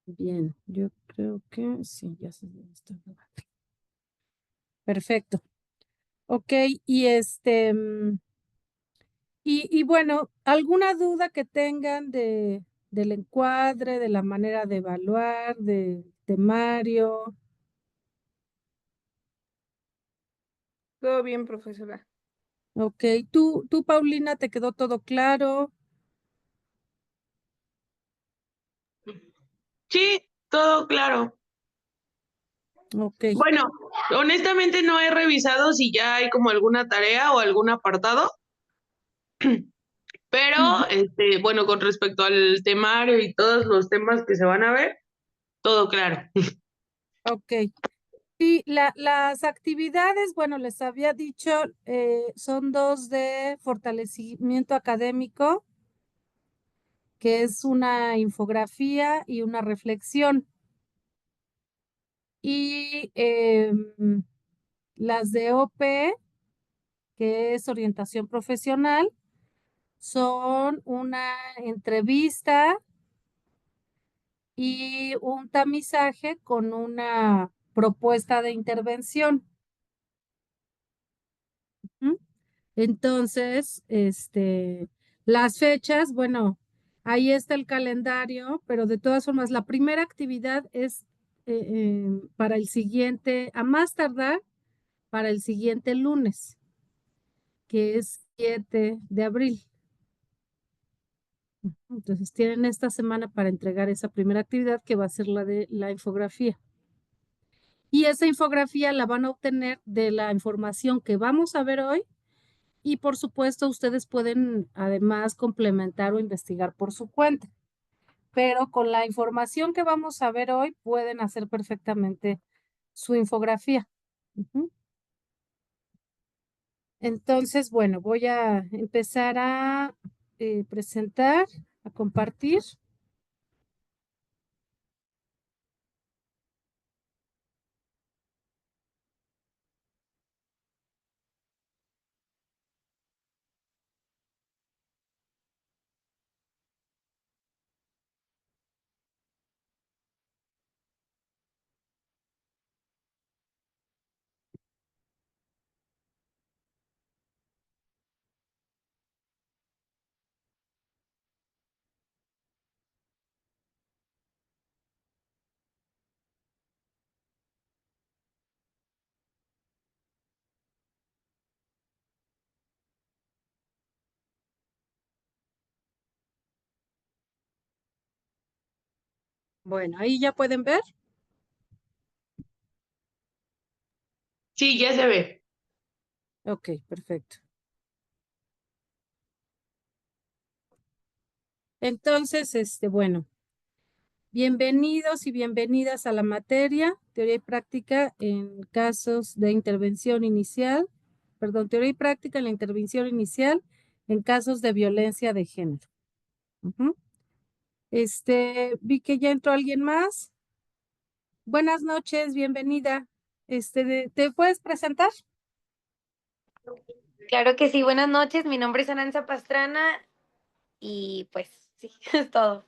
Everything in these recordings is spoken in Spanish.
Bien, yo creo que sí, ya se está. Perfecto. Ok, y y bueno, ¿alguna duda que tengan del encuadre, de la manera de evaluar, de temario? Todo bien, profesora. Ok, tú, Paulina, ¿te quedó todo claro? Sí, todo claro. Ok, Bueno, honestamente no he revisado si ya hay como alguna tarea o algún apartado, pero ujú, bueno, con respecto al temario y todos los temas que se van a ver, todo claro. ok. Sí, las actividades, bueno, les había dicho, son dos de fortalecimiento académico, que es una infografía y una reflexión. Y las de OP, que es orientación profesional, son una entrevista y un tamizaje con una propuesta de intervención. ¿Mm? Entonces, las fechas, bueno, ahí está el calendario, pero de todas formas, la primera actividad es para el siguiente, a más tardar, para el siguiente lunes, que es 7 de abril. Entonces, tienen esta semana para entregar esa primera actividad que va a ser la de la infografía. Y esa infografía la van a obtener de la información que vamos a ver hoy. Y por supuesto, ustedes pueden además complementar o investigar por su cuenta, pero con la información que vamos a ver hoy pueden hacer perfectamente su infografía. Ujú. Entonces, bueno, voy a empezar a presentar, a compartir. Bueno, ahí ya pueden ver. Sí, ya se ve. Ok, perfecto. Entonces, bueno, bienvenidos y bienvenidas a la materia Teoría y Práctica en casos de intervención inicial, perdón, Teoría y Práctica en la intervención inicial en casos de violencia de género. Ujú. Vi que ya entró alguien más. Buenas noches, bienvenida. ¿Te puedes presentar? Claro que sí, buenas noches. Mi nombre es Aranza Pastrana y pues sí, es todo.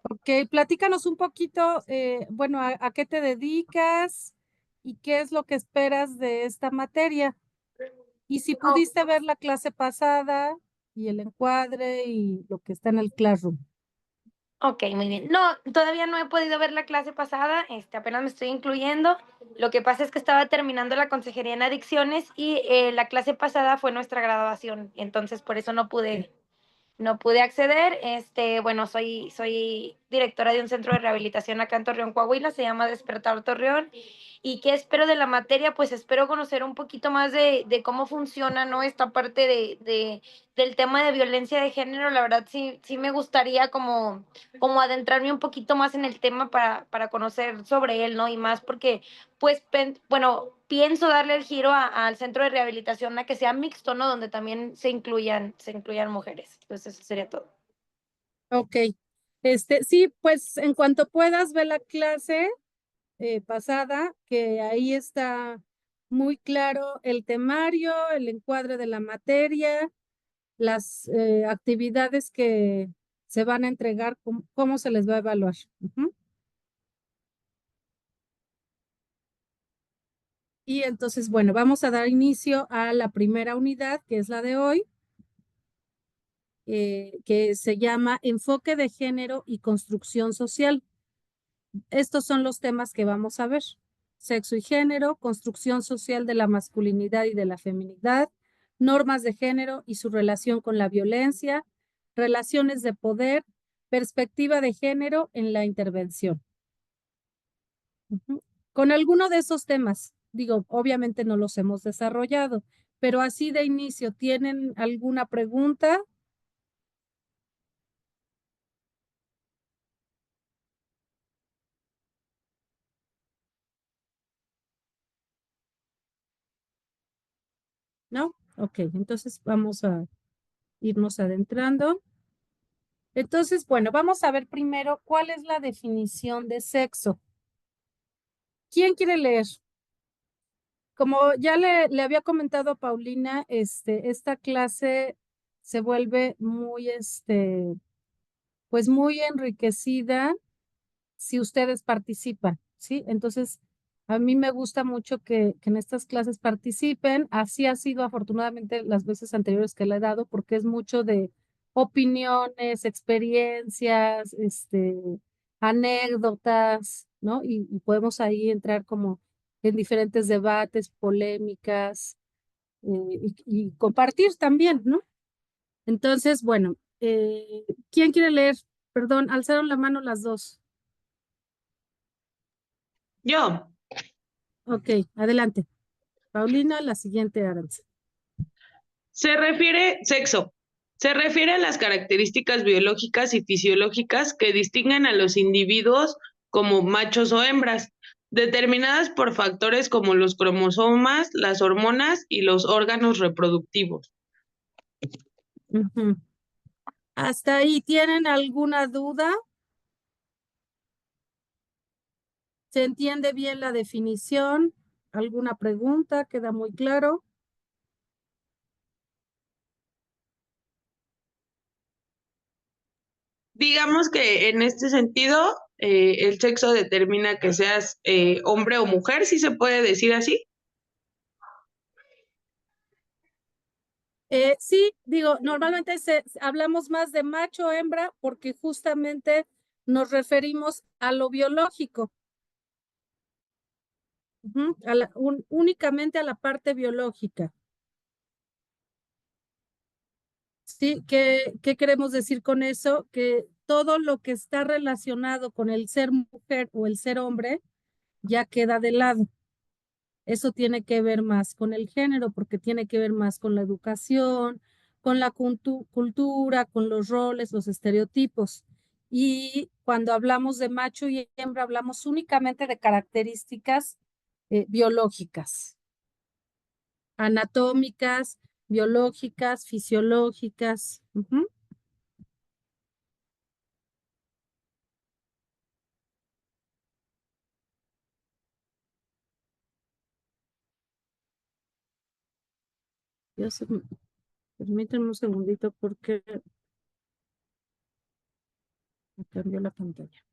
Ok, platícanos un poquito, bueno, a qué te dedicas y qué es lo que esperas de esta materia. Y si pudiste ver la clase pasada y el encuadre y lo que está en el Classroom. Ok, muy bien. No, todavía no he podido ver la clase pasada, apenas me estoy incluyendo. Lo que pasa es que estaba terminando la consejería en adicciones y la clase pasada fue nuestra graduación, entonces por eso no pude acceder. Bueno, soy directora de un centro de rehabilitación acá en Torreón, Coahuila, se llama Despertar Torreón. ¿Y qué espero de la materia? Pues espero conocer un poquito más de cómo funciona, ¿no? Esta parte del tema de violencia de género. La verdad, sí me gustaría como adentrarme un poquito más en el tema para conocer sobre él, ¿no? Y más porque, pues, bueno, pienso darle el giro al centro de rehabilitación a que sea mixto, ¿no? Donde también se incluyan mujeres. Entonces, eso sería todo. Ok. Sí, pues en cuanto puedas, ve la clase pasada, que ahí está muy claro el temario, el encuadre de la materia, las actividades que se van a entregar, cómo se les va a evaluar. Ujú. Y entonces, bueno, vamos a dar inicio a la primera unidad, que es la de hoy, que se llama Enfoque de Género y Construcción Social. Estos son los temas que vamos a ver: sexo y género, construcción social de la masculinidad y de la feminidad, normas de género y su relación con la violencia, relaciones de poder, perspectiva de género en la intervención. Ujú. Con alguno de esos temas, digo, obviamente no los hemos desarrollado, pero así de inicio, ¿tienen alguna pregunta? ¿No? Ok, entonces vamos a irnos adentrando. Entonces, bueno, vamos a ver primero cuál es la definición de sexo. ¿Quién quiere leer? Como ya le había comentado a Paulina, esta clase se vuelve muy, pues muy enriquecida si ustedes participan, ¿sí? Entonces, a mí me gusta mucho que en estas clases participen. Así ha sido afortunadamente las veces anteriores que le he dado, porque es mucho de opiniones, experiencias, anécdotas, ¿no? Y podemos ahí entrar como en diferentes debates, polémicas, y compartir también, ¿no? Entonces, bueno, ¿quién quiere leer? Perdón, alzaron la mano las dos. Yo. Ok, adelante. Paulina, la siguiente, Aranza. Sexo. Se refiere a las características biológicas y fisiológicas que distinguen a los individuos como machos o hembras, determinadas por factores como los cromosomas, las hormonas y los órganos reproductivos. Ujú. ¿Hasta ahí tienen alguna duda? ¿Se entiende bien la definición? ¿Alguna pregunta? ¿Queda muy claro? Digamos que en este sentido, el sexo determina que seas hombre o mujer, si se puede decir así. Sí, digo, normalmente hablamos más de macho o hembra porque justamente nos referimos a lo biológico. Ujú, únicamente a la parte biológica. Sí, ¿qué queremos decir con eso? Que todo lo que está relacionado con el ser mujer o el ser hombre ya queda de lado. Eso tiene que ver más con el género, porque tiene que ver más con la educación, con la cultura, con los roles, los estereotipos. Y cuando hablamos de macho y hembra, hablamos únicamente de características biológicas, anatómicas, biológicas, fisiológicas. Ujú. Permítanme un segundito porque me cambió la pantalla.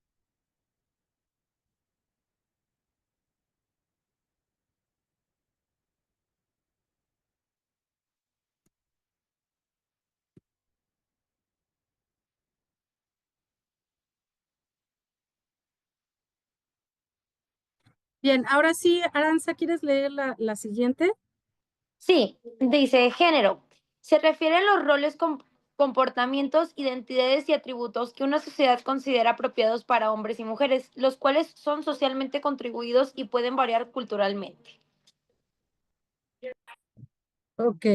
Bien, ahora sí, Aranza, ¿quieres leer la siguiente? Sí, dice género. Se refiere a los roles, comportamientos, identidades y atributos que una sociedad considera apropiados para hombres y mujeres, los cuales son socialmente contribuidos y pueden variar culturalmente. Ok.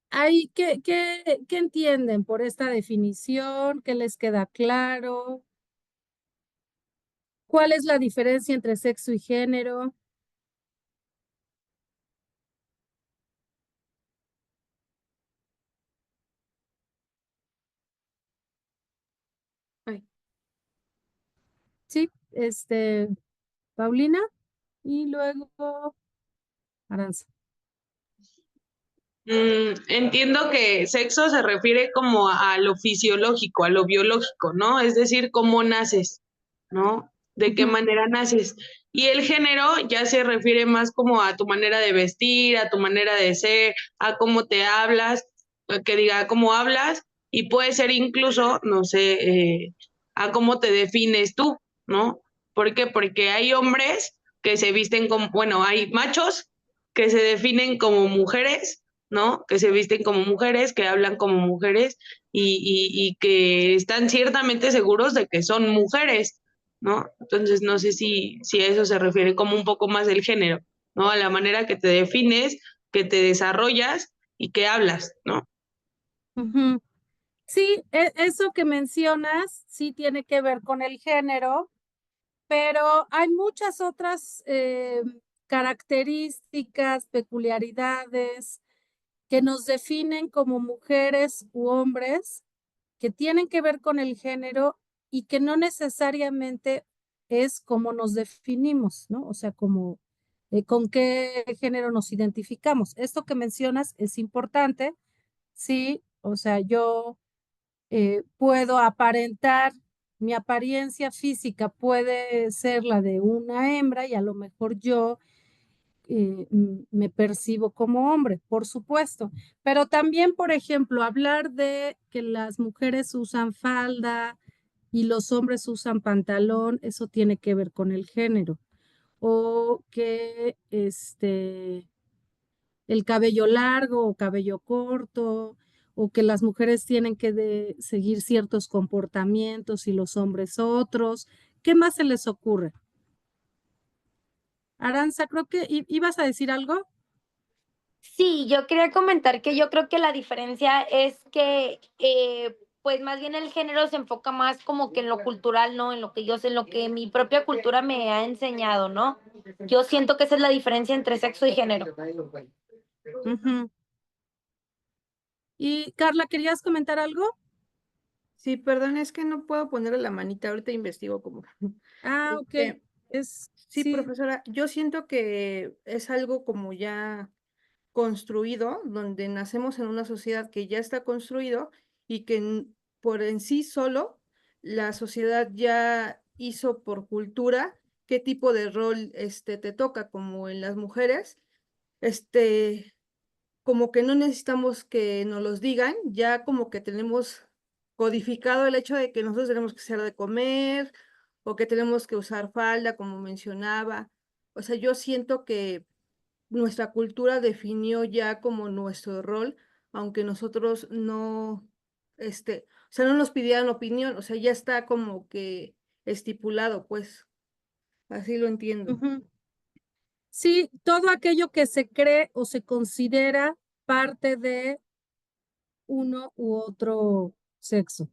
Ahí, ¿qué entienden por esta definición? ¿Qué les queda claro? ¿Cuál es la diferencia entre sexo y género? Ay. Sí, Paulina y luego Aranza. Entiendo que sexo se refiere como a lo fisiológico, a lo biológico, ¿no? Es decir, cómo naces, ¿no? De qué Ujú. manera naces. Y el género ya se refiere más como a tu manera de vestir, a tu manera de ser, a cómo te hablas, que diga cómo hablas, y puede ser incluso, no sé, a cómo te defines tú, ¿no? ¿Por qué? Porque hay hombres que se visten como, bueno, hay machos que se definen como mujeres, ¿no? Que se visten como mujeres, que hablan como mujeres y que están ciertamente seguros de que son mujeres, ¿no? Entonces no sé si a eso se refiere como un poco más del género, ¿no? A la manera que te defines, que te desarrollas y que hablas, ¿no? Ujú. Sí, eso que mencionas sí tiene que ver con el género, pero hay muchas otras características, peculiaridades que nos definen como mujeres u hombres, que tienen que ver con el género y que no necesariamente es como nos definimos, ¿no? O sea, como con qué género nos identificamos. Esto que mencionas es importante, sí, o sea, yo puedo aparentar, mi apariencia física puede ser la de una hembra y a lo mejor yo me percibo como hombre, por supuesto. Pero también, por ejemplo, hablar de que las mujeres usan falda y los hombres usan pantalón, eso tiene que ver con el género. O que el cabello largo o cabello corto, o que las mujeres tienen que seguir ciertos comportamientos y los hombres otros. ¿Qué más se les ocurre? Aranza, creo que ibas a decir algo. Sí, yo quería comentar que yo creo que la diferencia es que, pues, más bien el género se enfoca más como que en lo cultural, ¿no? En lo que yo sé, en lo que mi propia cultura me ha enseñado, ¿no? Yo siento que esa es la diferencia entre sexo y género. Ujú. Y Carla, ¿querías comentar algo? Sí, perdón, es que no puedo ponerle la manita, ahorita investigo cómo. Ah, ok. Este, sí, Sí. profesora, yo siento que es algo como ya construido, donde nacemos en una sociedad que ya está construido y que por en sí solo la sociedad ya hizo por cultura qué tipo de rol te toca, como en las mujeres, como que no necesitamos que nos los digan, ya como que tenemos codificado el hecho de que nosotros tenemos que hacer de comer o que tenemos que usar falda, como mencionaba. O sea, yo siento que nuestra cultura definió ya como nuestro rol, aunque nosotros no, o sea, no nos pidieran opinión, o sea, ya está como que estipulado, pues, así lo entiendo. Ujú. Sí, todo aquello que se cree o se considera parte de uno u otro sexo,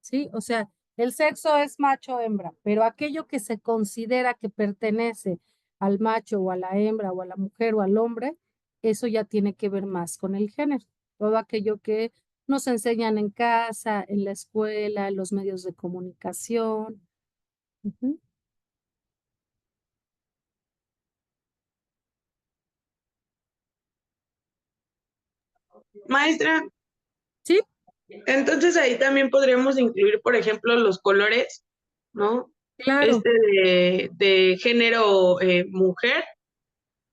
¿sí? O sea, el sexo es macho o hembra, pero aquello que se considera que pertenece al macho o a la hembra o a la mujer o al hombre, eso ya tiene que ver más con el género. Todo aquello que nos enseñan en casa, en la escuela, en los medios de comunicación. Ujú. Maestra, Sí, entonces ahí también podríamos incluir, por ejemplo, los colores, ¿no? claro. Este de género mujer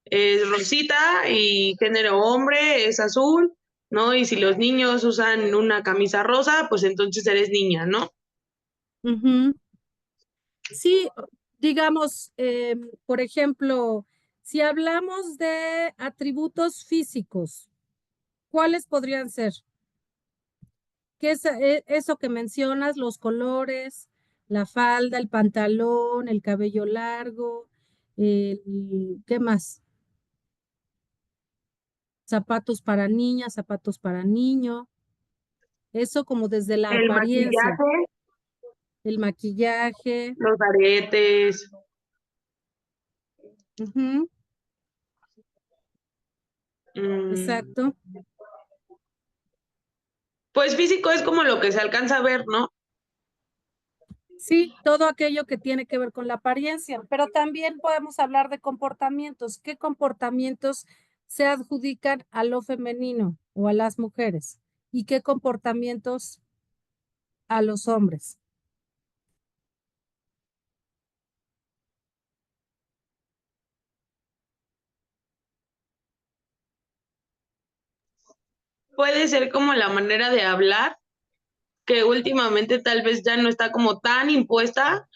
es rosita y género hombre es azul, ¿no? Y si los niños usan una camisa rosa, pues entonces eres niña, ¿no? Ujú. Sí, digamos, por ejemplo, si hablamos de atributos físicos, ¿cuáles podrían ser? ¿Qué es eso que mencionas? Los colores, la falda, el pantalón, el cabello largo, ¿qué más? Zapatos para niña, zapatos para niño. Eso como desde la El apariencia, maquillaje, el maquillaje. los aretes. Ujú, mm, exacto. Pues físico es como lo que se alcanza a ver, ¿no? Sí, todo aquello que tiene que ver con la apariencia, pero también podemos hablar de comportamientos. ¿Qué comportamientos se adjudican a lo femenino o a las mujeres y qué comportamientos a los hombres? Puede ser como la manera de hablar, que últimamente tal vez ya no está como tan impuesta,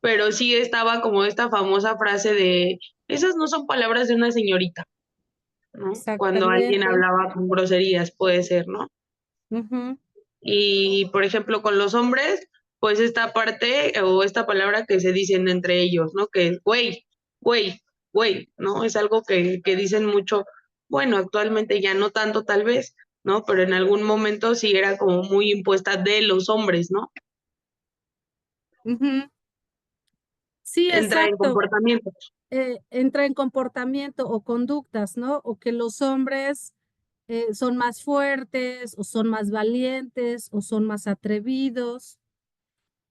pero sí estaba como esta famosa frase de, esas no son palabras de una señorita, ¿no? Cuando alguien Exactamente. hablaba con groserías, puede ser, ¿no? Ujú, Y, por ejemplo, con los hombres, pues esta parte o esta palabra que se dicen entre ellos, ¿no? Que es güey, güey, ¿no? Es algo que dicen mucho, bueno, actualmente ya no tanto tal vez, ¿no? Pero en algún momento sí era como muy impuesta de los hombres, ¿no? ujú. Sí, Entra en exacto. comportamiento. Entra en comportamiento o conductas, ¿no? O que los hombres son más fuertes o son más valientes o son más atrevidos.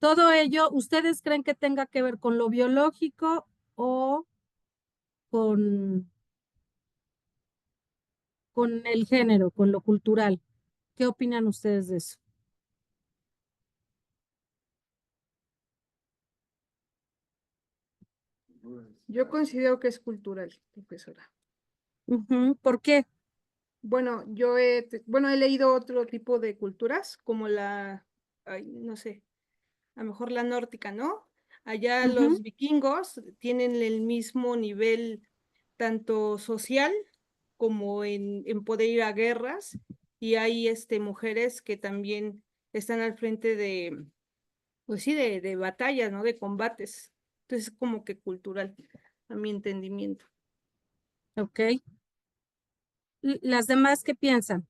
Todo ello, ¿ustedes creen que tenga que ver con lo biológico o con, con el género, con lo cultural? ¿Qué opinan ustedes de eso? Yo considero que es cultural, profesora. Ujú, ¿por qué? Bueno, bueno, he leído otro tipo de culturas, como ay, no sé, a lo mejor la nórdica, ¿no? Allá Ujú, los vikingos tienen el mismo nivel tanto social como en poder ir a guerras, y hay mujeres que también están al frente pues sí, de batallas, ¿no? De combates. Entonces, como que cultural, a mi entendimiento. ok. ¿Las demás qué piensan?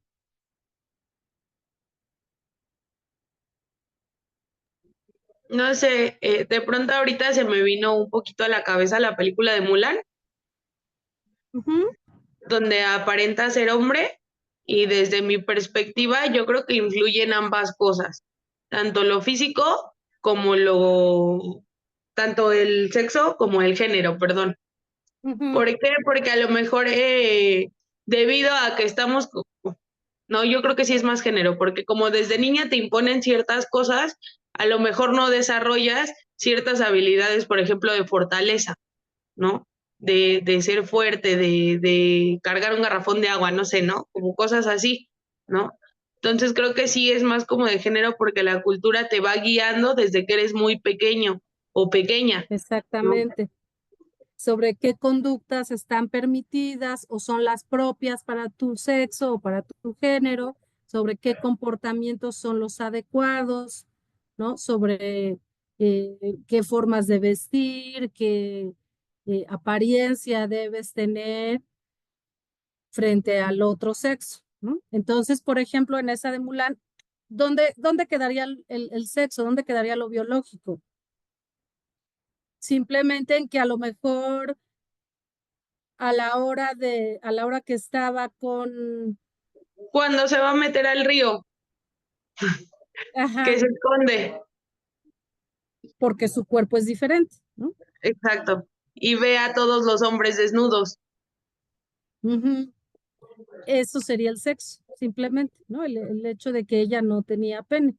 No sé, de pronto ahorita se me vino un poquito a la cabeza la película de Mulan, Ujú, donde aparenta ser hombre y desde mi perspectiva yo creo que influyen ambas cosas, tanto lo físico como tanto el sexo como el género, perdón. ujú, ¿Por qué? Porque a lo mejor debido a que no, yo creo que sí es más género, porque como desde niña te imponen ciertas cosas, a lo mejor no desarrollas ciertas habilidades, por ejemplo, de fortaleza, ¿no? De ser fuerte, de cargar un garrafón de agua, no sé, ¿no? Como cosas así, ¿no? Entonces creo que sí es más como de género porque la cultura te va guiando desde que eres muy pequeño o pequeña, ¿no? exactamente. Sobre qué conductas están permitidas o son las propias para tu sexo o para tu género, sobre qué comportamientos son los adecuados, ¿no? Sobre qué formas de vestir, qué apariencia debes tener frente al otro sexo, ¿no? Entonces, por ejemplo, en esa de Mulan, ¿dónde quedaría el sexo? ¿Dónde quedaría lo biológico? Simplemente en que a lo mejor a la hora que estaba con, Cuando se va a meter al río, que ajá, se esconde, porque su cuerpo es diferente, ¿no? exacto, y ve a todos los hombres desnudos. Ujú. Eso sería el sexo, simplemente, ¿no? El hecho de que ella no tenía pene,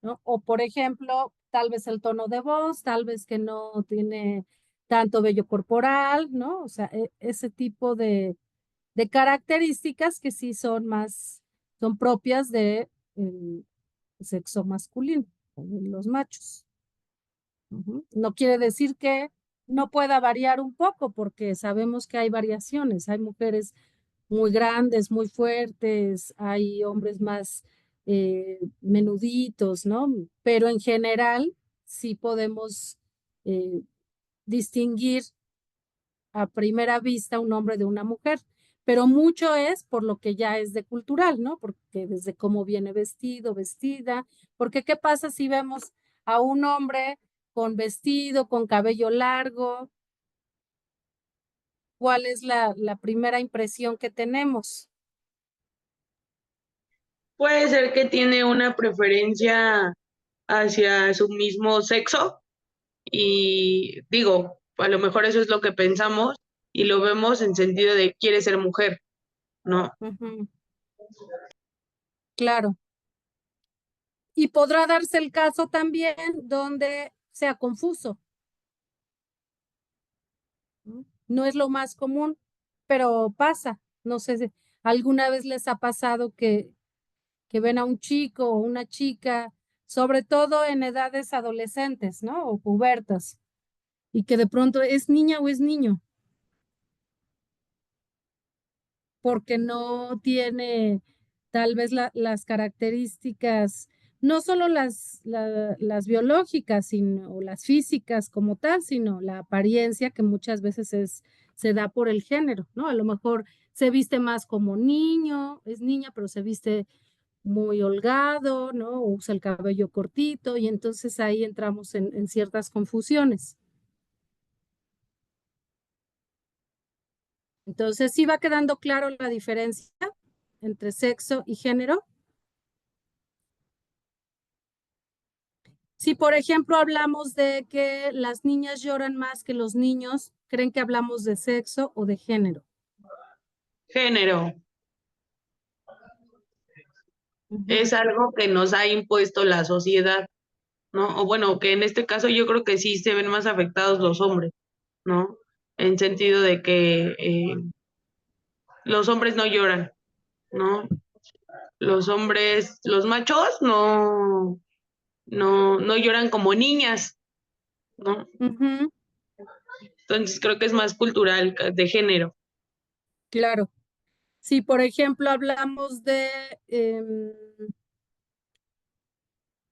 ¿no? O por ejemplo, tal vez el tono de voz, tal vez que no tiene tanto vello corporal, ¿no? O sea, ese tipo de características que sí son más, son propias de el sexo masculino, de los machos. Ujú. No quiere decir que no pueda variar un poco, porque sabemos que hay variaciones. Hay mujeres muy grandes, muy fuertes, hay hombres más menuditos, ¿no? Pero en general sí podemos eh, distinguir a primera vista un hombre de una mujer, pero mucho es por lo que ya es de cultural, ¿no? Porque desde cómo viene vestido, vestida, porque ¿qué pasa si vemos a un hombre con vestido, con cabello largo? ¿Cuál es la primera impresión que tenemos? Puede ser que tiene una preferencia hacia su mismo sexo y digo, a lo mejor eso es lo que pensamos, y lo vemos en sentido de quiere ser mujer, ¿no? Ujú. Claro. Y podrá darse el caso también donde sea confuso, ¿no? No es lo más común, pero pasa. No sé si alguna vez les ha pasado que ven a un chico o una chica, sobre todo en edades adolescentes, ¿no? O pubertas, y que de pronto es niña o es niño, porque no tiene tal vez las características, no solo las biológicas o las físicas como tal, sino la apariencia que muchas veces se da por el género, ¿no? A lo mejor se viste más como niño, es niña, pero se viste muy holgado, ¿no? O usa el cabello cortito y entonces ahí entramos en ciertas confusiones. Entonces, ¿sí va quedando claro la diferencia entre sexo y género? Si, por ejemplo, hablamos de que las niñas lloran más que los niños, ¿creen que hablamos de sexo o de género? Género Ujú. es algo que nos ha impuesto la sociedad, ¿no? O bueno, que en este caso yo creo que sí se ven más afectados los hombres, ¿no? En sentido de que los hombres no lloran, ¿no? Los hombres, los machos no lloran como niñas, ¿no? Ujú, Entonces creo que es más cultural, de género. claro. Si, por ejemplo, hablamos de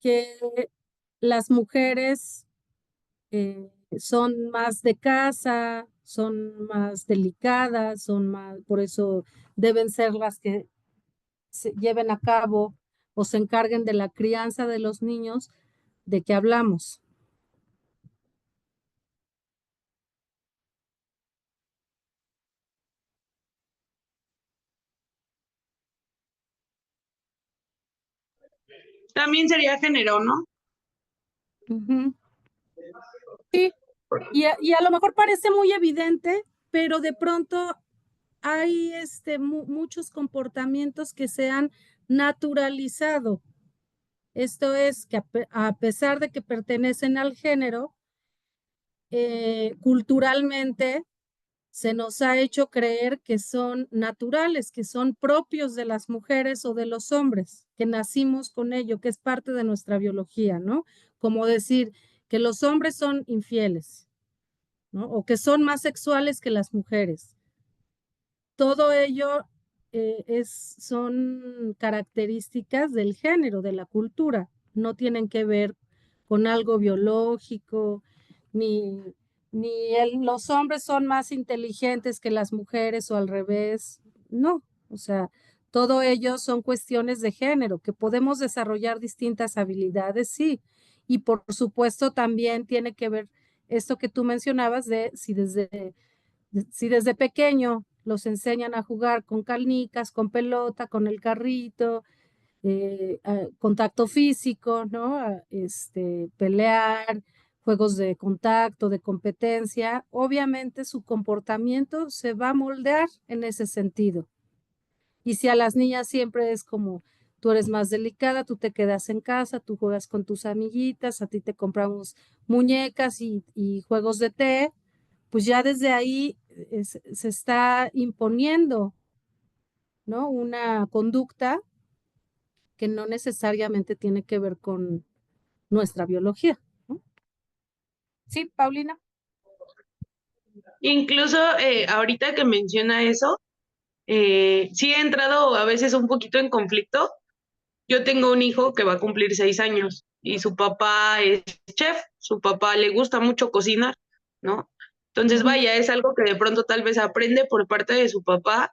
que las mujeres son más de casa, son más delicadas, son más, por eso deben ser las que se lleven a cabo o se encarguen de la crianza de los niños, ¿de qué hablamos? También sería género, ¿no? Ujú. Sí, y a lo mejor parece muy evidente, pero de pronto hay muchos comportamientos que se han naturalizado. Esto es que a pesar de que pertenecen al género, culturalmente se nos ha hecho creer que son naturales, que son propios de las mujeres o de los hombres, que nacimos con ello, que es parte de nuestra biología, ¿no? Como decir que los hombres son infieles, ¿no? O que son más sexuales que las mujeres. Todo ello son características del género, de la cultura, no tienen que ver con algo biológico, ni, los hombres son más inteligentes que las mujeres o al revés, no, o sea, todo ello son cuestiones de género, que podemos desarrollar distintas habilidades, sí, y por supuesto también tiene que ver esto que tú mencionabas de si desde pequeño los enseñan a jugar con canicas, con pelota, con el carrito, contacto físico, ¿no? Pelear, juegos de contacto, de competencia, obviamente su comportamiento se va a moldear en ese sentido. Y si a las niñas siempre es como tú eres más delicada, tú te quedas en casa, tú juegas con tus amiguitas, a ti te compramos muñecas y juegos de té, pues ya desde ahí se está imponiendo, ¿no? Una conducta que no necesariamente tiene que ver con nuestra biología, ¿no? Sí, Paulina. Incluso ahorita que menciona eso, sí he entrado a veces un poquito en conflicto. Yo tengo un hijo que va a cumplir 6 años y su papá es chef, su papá le gusta mucho cocinar, ¿no? Entonces, Ujú, vaya, es algo que de pronto tal vez aprende por parte de su papá.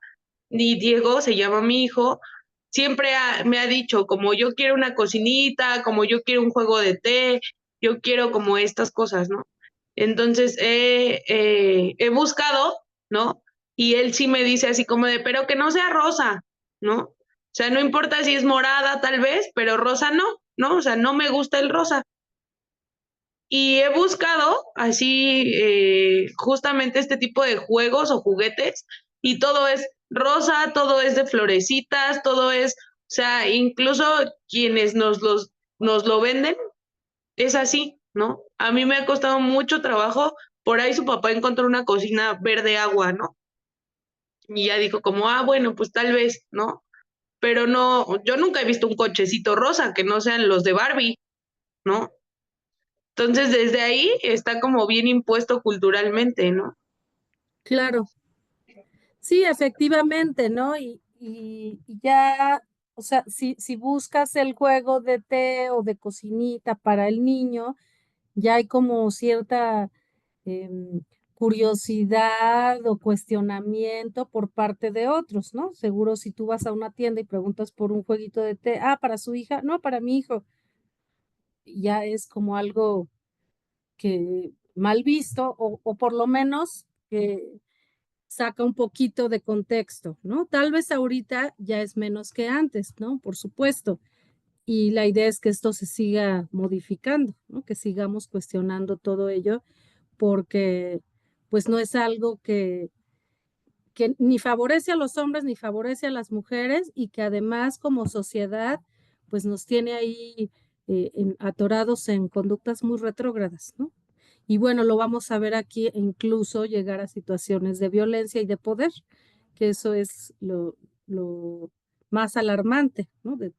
Y Diego se llama mi hijo, siempre me ha dicho como yo quiero una cocinita, como yo quiero un juego de té, yo quiero como estas cosas, ¿no? Entonces he buscado, ¿no? Y él sí me dice así como de, pero que no sea rosa, ¿no? O sea, no importa si es morada tal vez, pero rosa no, ¿no? O sea, no me gusta el rosa. Y he buscado así justamente este tipo de juegos o juguetes y todo es rosa, todo es de florecitas, todo es, o sea, incluso quienes nos lo venden es así, ¿no? A mí me ha costado mucho trabajo, por ahí su papá encontró una cocina verde agua, ¿no? Y ya dijo como, ah, bueno, pues tal vez, ¿no? Pero no, yo nunca he visto un cochecito rosa que no sean los de Barbie, ¿no? Entonces, desde ahí está como bien impuesto culturalmente, ¿no? Claro, sí, efectivamente, ¿no? Y ya, o sea, si buscas el juego de té o de cocinita para el niño, ya hay como cierta em, curiosidad o cuestionamiento por parte de otros, ¿no? Seguro si tú vas a una tienda y preguntas por un jueguito de té, ah, para su hija, no, para mi hijo, ya es como algo que mal visto o por lo menos que saca un poquito de contexto, ¿no? Tal vez ahorita ya es menos que antes, ¿no? Por supuesto. Y la idea es que esto se siga modificando, ¿no? Que sigamos cuestionando todo ello porque pues no es algo que ni favorece a los hombres ni favorece a las mujeres y que además como sociedad pues nos tiene ahí atorados en conductas muy retrógradas, ¿no? Y bueno, lo vamos a ver aquí e incluso llegar a situaciones de violencia y de poder, que eso es lo más alarmante, ¿no? De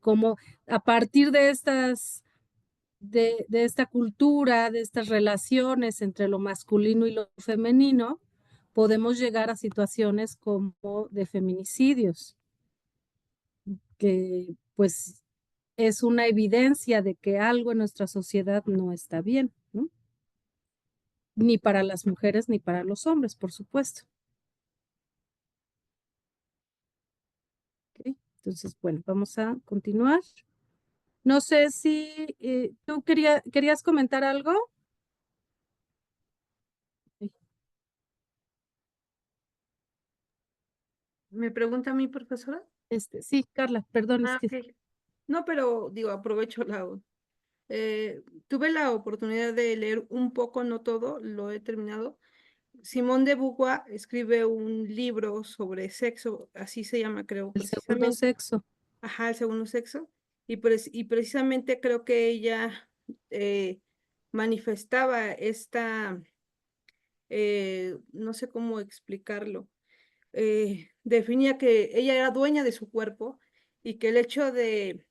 cómo a partir de de esta cultura, de estas relaciones entre lo masculino y lo femenino, podemos llegar a situaciones como de feminicidios, que pues es una evidencia de que algo en nuestra sociedad no está bien, ¿no? Ni para las mujeres ni para los hombres, por supuesto. ¿Ok? Entonces, bueno, vamos a continuar. No sé si tú querías comentar algo. ¿Me pregunta a mí, profesora? Sí, Carla, perdón, es Ah, que ok. No, pero digo, aprovecho tuve la oportunidad de leer un poco, no todo, lo he terminado. Simón de Beauvoir escribe un libro sobre sexo, así se llama, creo, el segundo precisamente. sexo. Ajá, el segundo sexo. Y precisamente creo que ella manifestaba no sé cómo explicarlo, definía que ella era dueña de su cuerpo y que el hecho de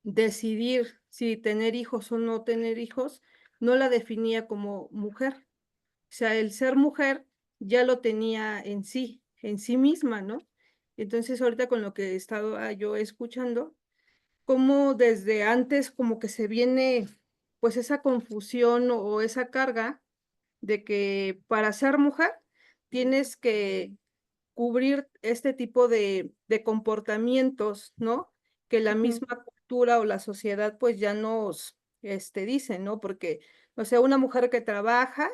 decidir si tener hijos o no tener hijos no la definía como mujer. O sea, el ser mujer ya lo tenía en sí misma, ¿no? Entonces, ahorita con lo que he estado yo escuchando, como desde antes como que se viene pues esa confusión o esa carga de que para ser mujer tienes que cubrir este tipo de comportamientos, ¿no? Que la Ujú. misma cultura o la sociedad pues ya nos dice, ¿no? Porque, o sea, una mujer que trabaja,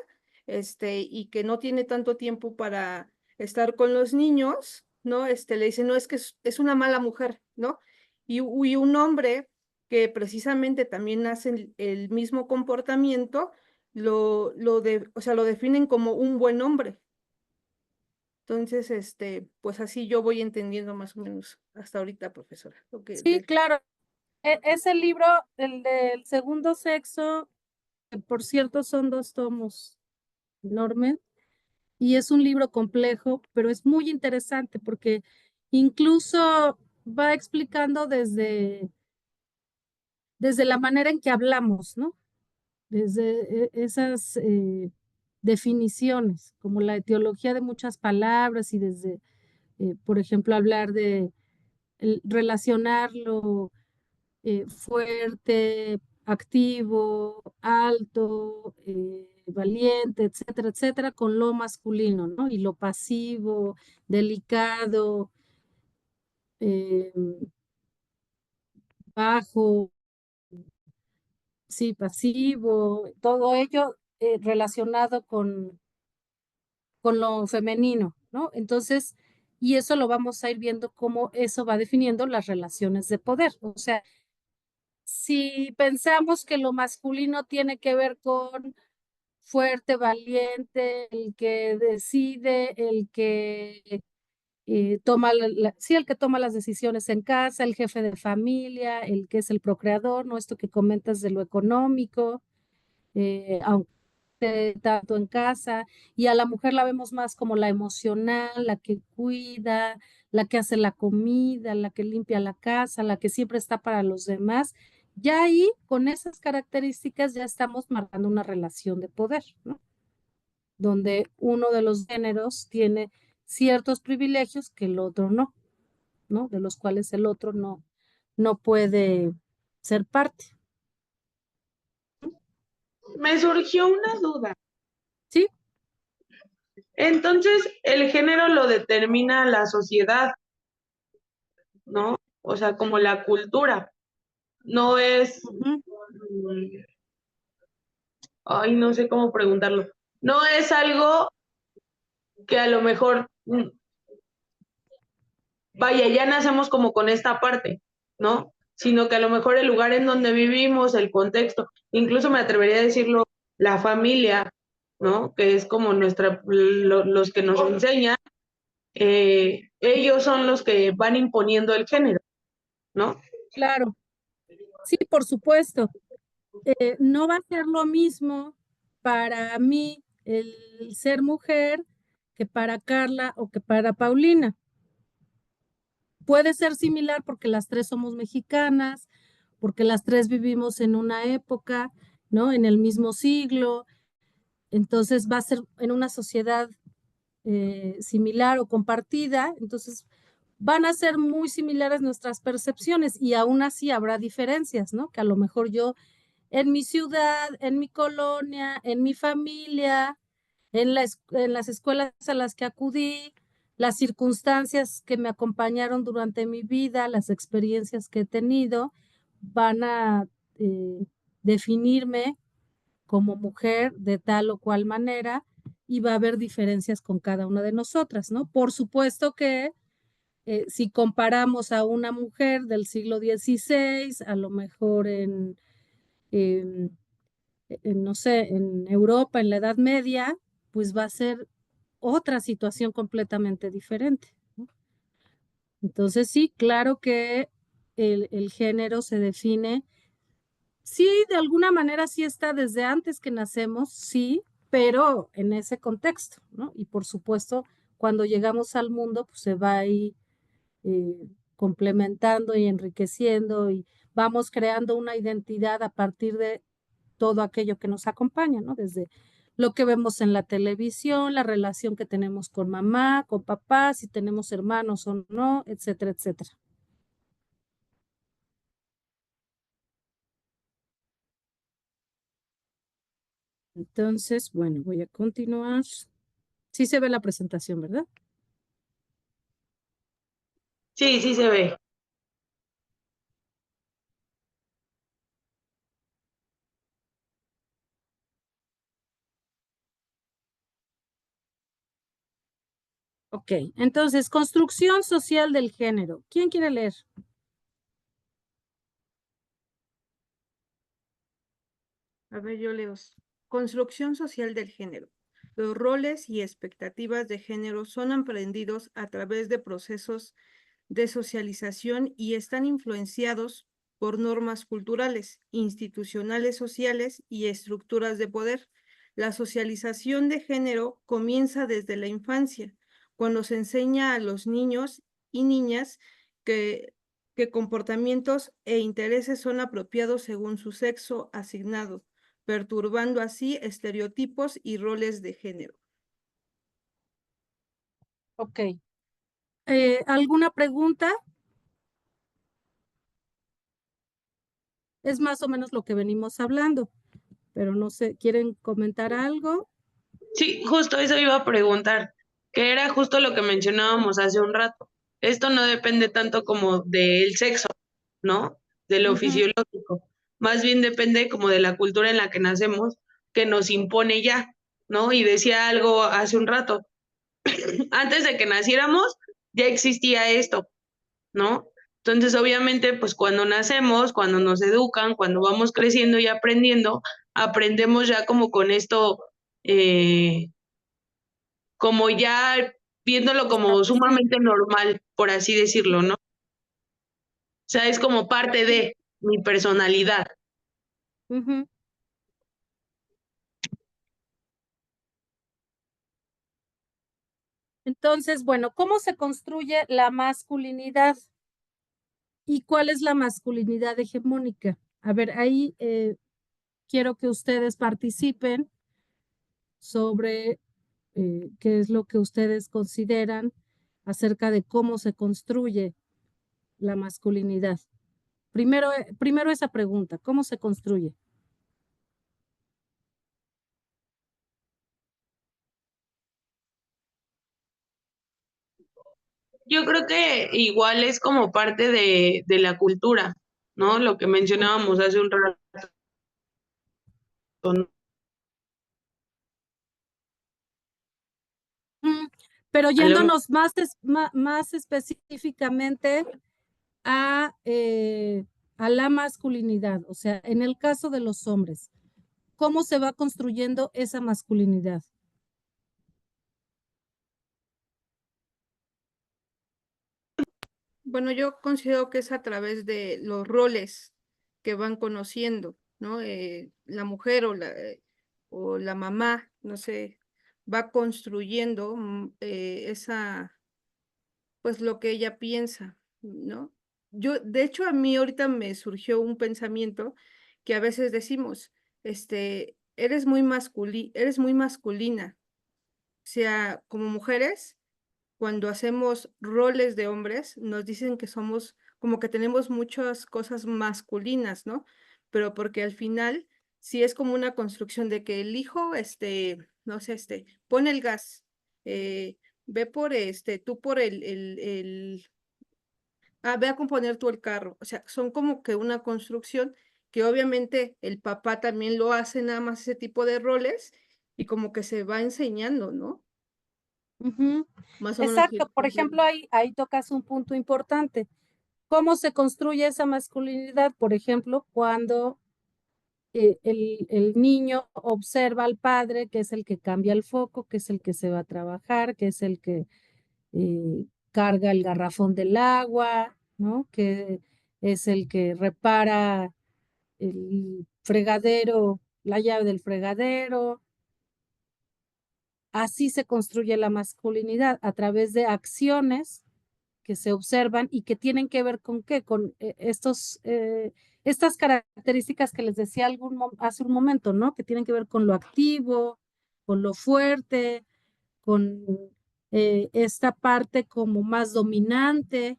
y que no tiene tanto tiempo para estar con los niños, ¿no? Le dice, no, es que es una mala mujer, ¿no? Y un hombre que precisamente también hace el mismo comportamiento, o sea, lo definen como un buen hombre. Entonces, pues así yo voy entendiendo más o menos hasta ahorita, profesora. Sí, claro. Ese libro, el del segundo sexo, que por cierto son 2 tomos enormes, y es un libro complejo, pero es muy interesante porque incluso va explicando desde la manera en que hablamos, ¿no? Desde esas definiciones, como la etiología de muchas palabras y desde, por ejemplo, hablar de relacionarlo fuerte, activo, alto, valiente, etcétera, etcétera, con lo masculino, ¿no? Y lo pasivo, delicado, eh, bajo, sí, pasivo, todo ello relacionado con lo femenino, ¿no? Entonces, y eso lo vamos a ir viendo cómo eso va definiendo las relaciones de poder. O sea, si pensamos que lo masculino tiene que ver con fuerte, valiente, el que decide, el que toma, sí, el que toma las decisiones en casa, el jefe de familia, el que es el procreador, ¿no? Esto que comentas de lo económico, aunque tanto en casa, y a la mujer la vemos más como la emocional, la que cuida, la que hace la comida, la que limpia la casa, la que siempre está para los demás. Ya ahí, con esas características, ya estamos marcando una relación de poder, ¿no? Donde uno de los géneros tiene ciertos privilegios que el otro no, ¿no? De los cuales el otro no puede ser parte. Me surgió una duda. ¿Sí? Entonces, el género lo determina la sociedad, ¿no? O sea, como la cultura. No es, Ujú. ay, no sé cómo preguntarlo. No es algo que a lo mejor, vaya, ya nacemos como con esta parte, ¿no? Sino que a lo mejor el lugar en donde vivimos, el contexto, incluso me atrevería a decirlo, la familia, ¿no? Que es como los que nos enseñan, ellos son los que van imponiendo el género, ¿no? Claro, sí, por supuesto. No va a ser lo mismo para mí el ser mujer que para Carla o que para Paulina. Puede ser similar porque las tres somos mexicanas, porque las tres vivimos en una época, ¿no? En el mismo siglo. Entonces va a ser en una sociedad similar o compartida. Entonces van a ser muy similares nuestras percepciones y aún así habrá diferencias, ¿no? Que a lo mejor yo en mi ciudad, en mi colonia, en mi familia, en las escuelas a las que acudí, las circunstancias que me acompañaron durante mi vida, las experiencias que he tenido, van a definirme como mujer de tal o cual manera y va a haber diferencias con cada una de nosotras, ¿no? Por supuesto que si comparamos a una mujer del siglo XVI, a lo mejor en no sé, en Europa, en la Edad Media, pues va a ser otra situación completamente diferente, ¿no? Entonces sí, claro que el género se define, sí, de alguna manera sí está desde antes que nacemos, sí, pero en ese contexto, ¿no? Y por supuesto, cuando llegamos al mundo, pues se va ahí complementando y enriqueciendo y vamos creando una identidad a partir de todo aquello que nos acompaña, ¿no? Desde lo que vemos en la televisión, la relación que tenemos con mamá, con papá, si tenemos hermanos o no, etcétera, etcétera. Entonces, bueno, voy a continuar. Sí se ve la presentación, ¿verdad? Sí, sí se ve. Ok, entonces, construcción social del género. ¿Quién quiere leer? A ver, yo leo. Construcción social del género. Los roles y expectativas de género son aprendidos a través de procesos de socialización y están influenciados por normas culturales, institucionales, sociales y estructuras de poder. La socialización de género comienza desde la infancia, cuando se enseña a los niños y niñas que comportamientos e intereses son apropiados según su sexo asignado, perturbando así estereotipos y roles de género. Ok. ¿Alguna pregunta? Es más o menos lo que venimos hablando, pero no sé, ¿quieren comentar algo? Sí, justo eso iba a preguntar, que era justo lo que mencionábamos hace un rato. Esto no depende tanto como del sexo, ¿no? De lo fisiológico. Más bien depende como de la cultura en la que nacemos, que nos impone ya, ¿no? Y decía algo hace un rato, antes de que naciéramos ya existía esto, ¿no? Entonces, obviamente, pues cuando nacemos, cuando nos educan, cuando vamos creciendo y aprendiendo, aprendemos ya como con esto, como ya viéndolo como sumamente normal, por así decirlo, ¿no? O sea, es como parte de mi personalidad. Ujú. Entonces, bueno, ¿cómo se construye la masculinidad? ¿Y cuál es la masculinidad hegemónica? A ver, ahí quiero que ustedes participen sobre qué es lo que ustedes consideran acerca de cómo se construye la masculinidad. Primero esa pregunta, ¿cómo se construye? Yo creo que igual es como parte de la cultura, ¿no? Lo que mencionábamos hace un rato, ¿no? Pero A lo yéndonos más específicamente a la masculinidad, o sea, en el caso de los hombres, ¿cómo se va construyendo esa masculinidad? Bueno, yo considero que es a través de los roles que van conociendo, ¿no? La mujer o la mamá, no sé, va construyendo esa, pues lo que ella piensa, ¿no? Yo, de hecho, a mí ahorita me surgió un pensamiento que a veces decimos, eres muy masculina, o sea, como mujeres cuando hacemos roles de hombres, nos dicen que somos como que tenemos muchas cosas masculinas, ¿no? Pero porque al final sí es como una construcción de que el hijo, no sé, pone el gas, ve por tú por ve a componer tú el carro. O sea, son como que una construcción que obviamente el papá también lo hace nada más ese tipo de roles y como que se va enseñando, ¿no? Ujú. Más o menos. Exacto, por ejemplo, ahí tocas un punto importante. ¿Cómo se construye esa masculinidad? Por ejemplo, cuando el niño observa al padre, que es el que cambia el foco, que es el que se va a trabajar, que es el que carga el garrafón del agua, ¿no? Que es el que repara el fregadero, la llave del fregadero. Así se construye la masculinidad, a través de acciones que se observan y que tienen que ver con qué, con estas características que les decía hace un momento, ¿no? Que tienen que ver con lo activo, con lo fuerte, con esta parte como más dominante,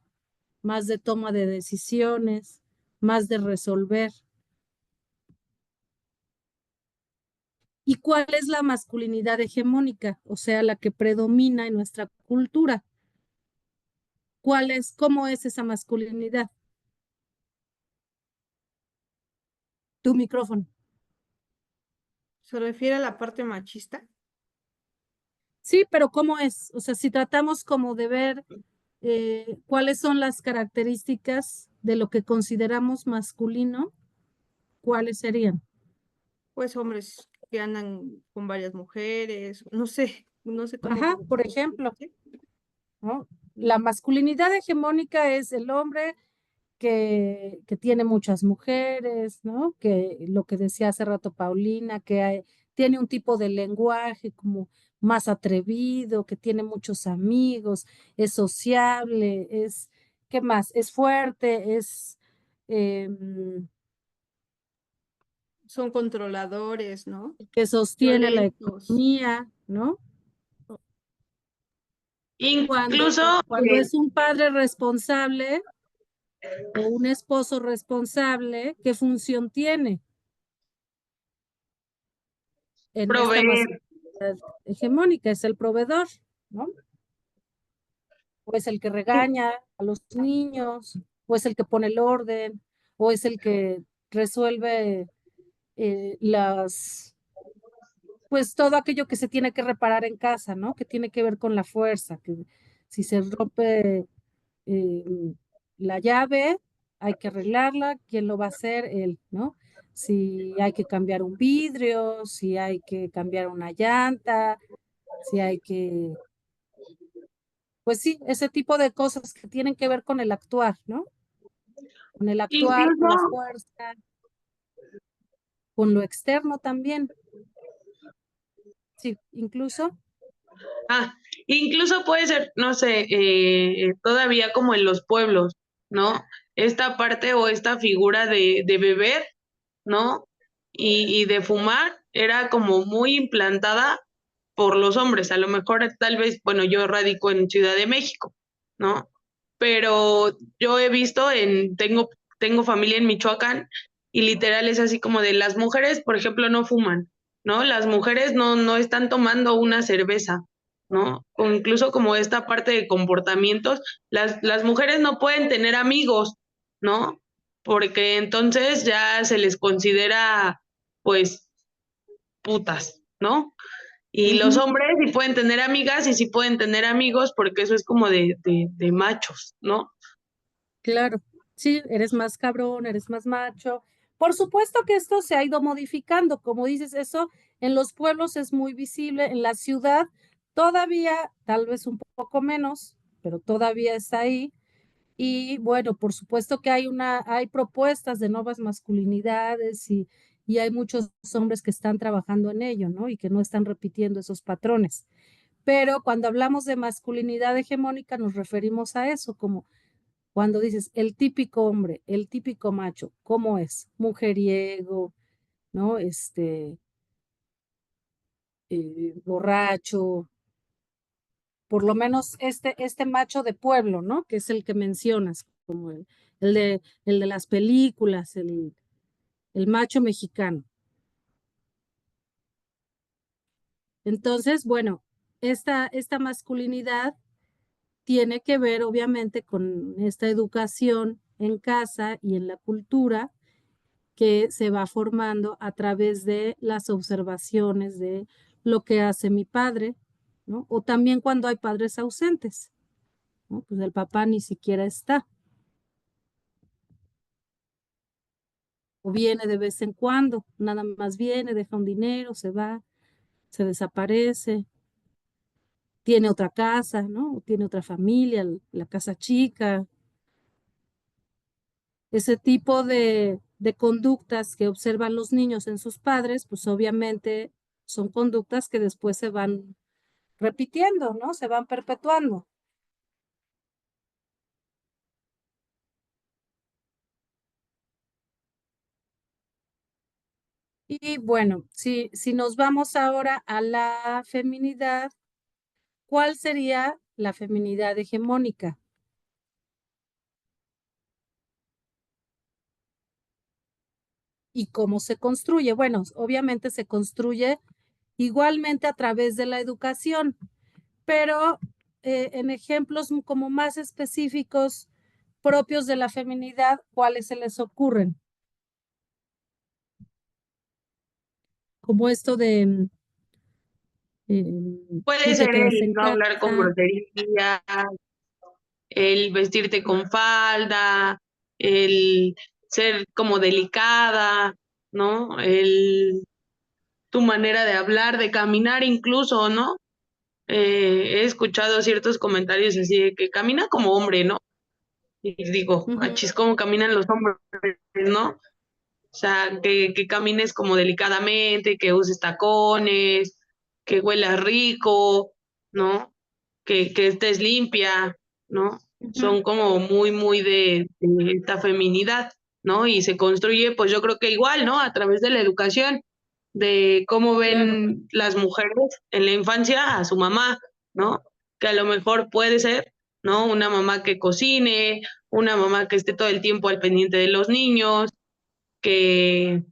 más de toma de decisiones, más de resolver. ¿Y cuál es la masculinidad hegemónica? O sea, la que predomina en nuestra cultura. ¿Cómo es esa masculinidad? Tu micrófono. ¿Se refiere a la parte machista? Sí, pero ¿cómo es? O sea, si tratamos como de ver cuáles son las características de lo que consideramos masculino, ¿cuáles serían? Pues hombres que andan con varias mujeres, no sé cómo. Ajá, por ejemplo, ¿no? La masculinidad hegemónica es el hombre que tiene muchas mujeres, ¿no? Que lo que decía hace rato Paulina, tiene un tipo de lenguaje como más atrevido, que tiene muchos amigos, es sociable, ¿qué más? Es fuerte, em, Son controladores, ¿no? que sostiene la Violentos. economía, ¿no? incluso, Cuando es un padre responsable o un esposo responsable, ¿qué función tiene en esta proveer. hegemónica? Es el proveedor, ¿no? O es el que regaña a los niños, o es el que pone el orden, o es el que resuelve pues todo aquello que se tiene que reparar en casa, ¿no? Que tiene que ver con la fuerza, que si se rompe eh, la llave hay que arreglarla, ¿quién lo va a hacer? Él, ¿no? Si hay que cambiar un vidrio, si hay que cambiar una llanta, si hay que, pues sí, ese tipo de cosas que tienen que ver con el actuar, ¿no? Con el actuar, con Incluso, la fuerza, con lo externo también. Sí, incluso. incluso puede ser, no sé, todavía como en los pueblos, ¿no? Esta parte o esta figura de beber, ¿no? Y de fumar era como muy implantada por los hombres. A lo mejor tal vez, bueno, yo radico en Ciudad de México, ¿no? Pero yo he visto tengo familia en Michoacán y literal es así como de las mujeres, por ejemplo, no fuman, ¿no? Las mujeres no están tomando una cerveza, ¿no? O incluso como esta parte de comportamientos, las mujeres no pueden tener amigos, ¿no? Porque entonces ya se les considera, pues, putas, ¿no? Y los Ujú, hombres sí pueden tener amigas y sí pueden tener amigos porque eso es como de machos, ¿no? claro, sí, eres más cabrón, eres más macho. Por supuesto que esto se ha ido modificando, como dices, eso en los pueblos es muy visible, en la ciudad todavía, tal vez un poco menos, pero todavía está ahí. Y bueno, por supuesto que hay propuestas de nuevas masculinidades y hay muchos hombres que están trabajando en ello, ¿no? Y que no están repitiendo esos patrones. Pero cuando hablamos de masculinidad hegemónica nos referimos a eso, como cuando dices el típico hombre, el típico macho, ¿cómo es? Mujeriego, ¿no? Borracho, por lo menos este macho de pueblo, ¿no? Que es el que mencionas, como el de las películas, el macho mexicano. Entonces, bueno, esta masculinidad tiene que ver obviamente con esta educación en casa y en la cultura que se va formando a través de las observaciones de lo que hace mi padre, ¿no? O también cuando hay padres ausentes, ¿no? Pues el papá ni siquiera está, o viene de vez en cuando, nada más viene, deja un dinero, se va, se desaparece, tiene otra casa, ¿no? O tiene otra familia, la casa chica, ese tipo de conductas que observan los niños en sus padres, pues obviamente son conductas que después se van repitiendo, ¿no? Se van perpetuando. Y bueno, si nos vamos ahora a la feminidad, ¿cuál sería la feminidad hegemónica? ¿Y cómo se construye? Bueno, obviamente se construye igualmente a través de la educación, pero en ejemplos como más específicos propios de la feminidad, ¿cuáles se les ocurren? Como esto de Puede el que ser quedarse el en no hablar con casa. grosería, el vestirte con falda, el ser como delicada, ¿no? Tu manera de hablar, de caminar incluso, ¿no? He escuchado ciertos comentarios así de que camina como hombre, ¿no? Y digo, Ujú, achis, ¿cómo caminan los hombres, no? O sea, que camines como delicadamente, que uses tacones, que huelas rico, ¿no? Que estés limpia, ¿no? ujú, Son como muy de esta feminidad, ¿no? Y se construye, pues yo creo que igual, ¿no? A través de la educación, de cómo claro. ven las mujeres en la infancia a su mamá, ¿no? Que a lo mejor puede ser, ¿no? Una mamá que cocine, una mamá que esté todo el tiempo al pendiente de los niños, que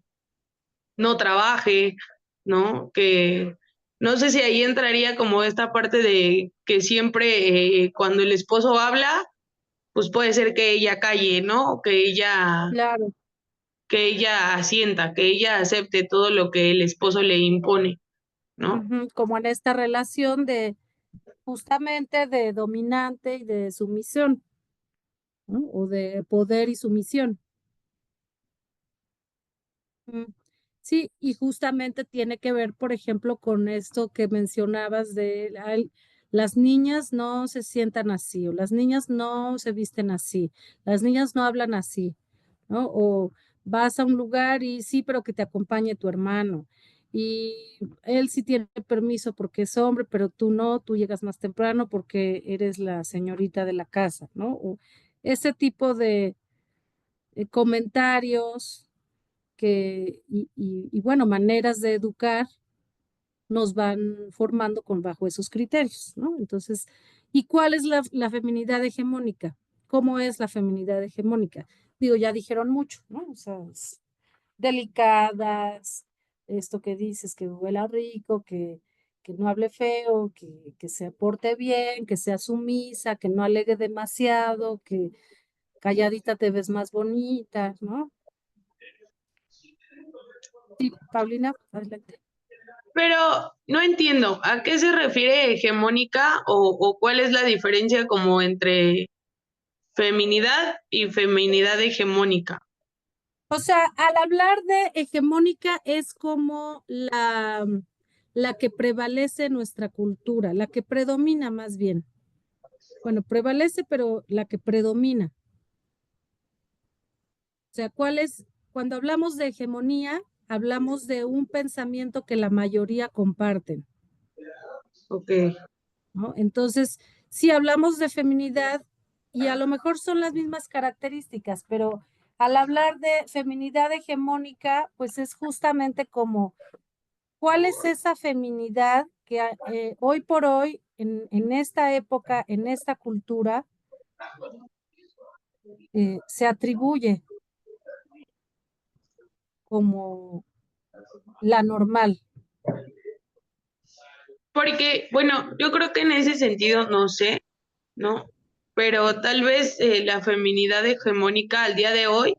no trabaje, ¿no? Que no sé si ahí entraría como esta parte de que siempre cuando el esposo habla, pues puede ser que ella calle, ¿no? Claro, Que ella asienta, que ella acepte todo lo que el esposo le impone, ¿no? ujú, como en esta relación de justamente de dominante y de sumisión. ¿no? O de poder y sumisión. Sí, y justamente tiene que ver, por ejemplo, con esto que mencionabas de las niñas no se sientan así, o las niñas no se visten así, las niñas no hablan así, ¿no? O vas a un lugar y sí, pero que te acompañe tu hermano. Y él sí tiene permiso porque es hombre, pero tú no, tú llegas más temprano porque eres la señorita de la casa, ¿no? O ese tipo de comentarios y bueno, maneras de educar nos van formando bajo esos criterios, ¿no? Entonces, ¿y cuál es la feminidad hegemónica? ¿Cómo es la feminidad hegemónica? Digo, ya dijeron mucho, ¿no? O sea, delicadas, esto que dices, que huela rico, que no hable feo, que se porte bien, que sea sumisa, que no alegue demasiado, que calladita te ves más bonita, ¿no? Sí, Paulina, adelante. Pero no entiendo, ¿a qué se refiere hegemónica o cuál es la diferencia como entre feminidad y feminidad hegemónica? O sea, al hablar de hegemónica es como la que prevalece en nuestra cultura, la que predomina más bien. Bueno, prevalece, pero la que predomina. O sea, cuando hablamos de hegemonía, hablamos de un pensamiento que la mayoría comparten, Ok. ¿no? Entonces, si hablamos de feminidad, y a lo mejor son las mismas características, pero al hablar de feminidad hegemónica, pues es justamente como ¿cuál es esa feminidad que hoy por hoy, en esta época, en esta cultura, se atribuye como la normal? Porque, bueno, yo creo que en ese sentido, no sé, ¿no? Pero tal vez la feminidad hegemónica al día de hoy,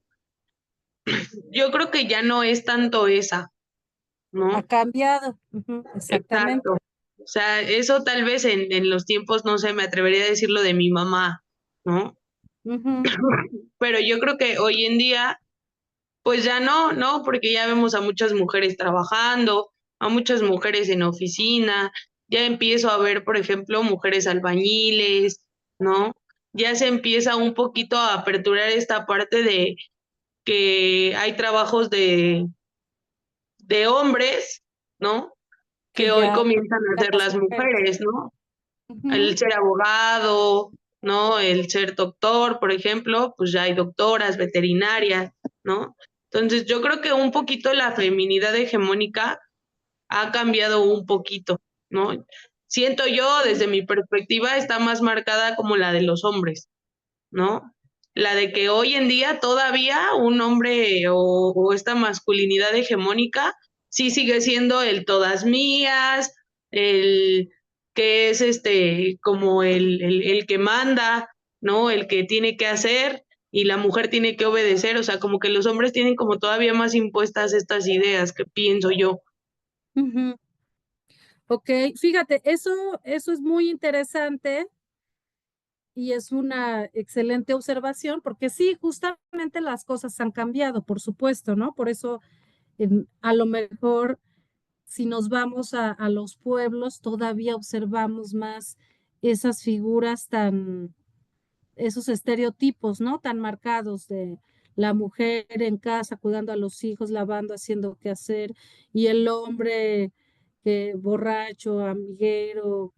yo creo que ya no es tanto esa, Ha ¿no? cambiado, ujú, exactamente. Exacto. O sea, eso tal vez en los tiempos, no sé, me atrevería a decirlo de mi mamá, ¿no? Ujú, Pero yo creo que hoy en día, pues ya no, ¿no? Porque ya vemos a muchas mujeres trabajando, a muchas mujeres en oficina, ya empiezo a ver, por ejemplo, mujeres albañiles, ¿no? Ya se empieza un poquito a aperturar esta parte de que hay trabajos de hombres, ¿no? que Que hoy ya comienzan a dan hacer las las mujeres. mujeres, ¿no? Ujú, El ser abogado, ¿no? El ser doctor, por ejemplo, pues ya hay doctoras, veterinarias, ¿no? Entonces yo creo que un poquito la feminidad hegemónica ha cambiado un poquito, ¿no? Siento yo, desde mi perspectiva, está más marcada como la de los hombres, ¿no? La de que hoy en día todavía un hombre o esta masculinidad hegemónica sí sigue siendo el todas mías, el que es como el que manda, ¿no? El que tiene que hacer y la mujer tiene que obedecer, o sea, como que los hombres tienen como todavía más impuestas estas ideas que pienso yo. ujú. Ok, fíjate, eso es muy interesante y es una excelente observación, porque sí, justamente las cosas han cambiado, por supuesto, ¿no? Por eso, a lo mejor, si nos vamos a los pueblos, todavía observamos más esas figuras esos estereotipos, ¿no? Tan marcados de la mujer en casa cuidando a los hijos, lavando, haciendo qué hacer, y el hombre que borracho, amiguero,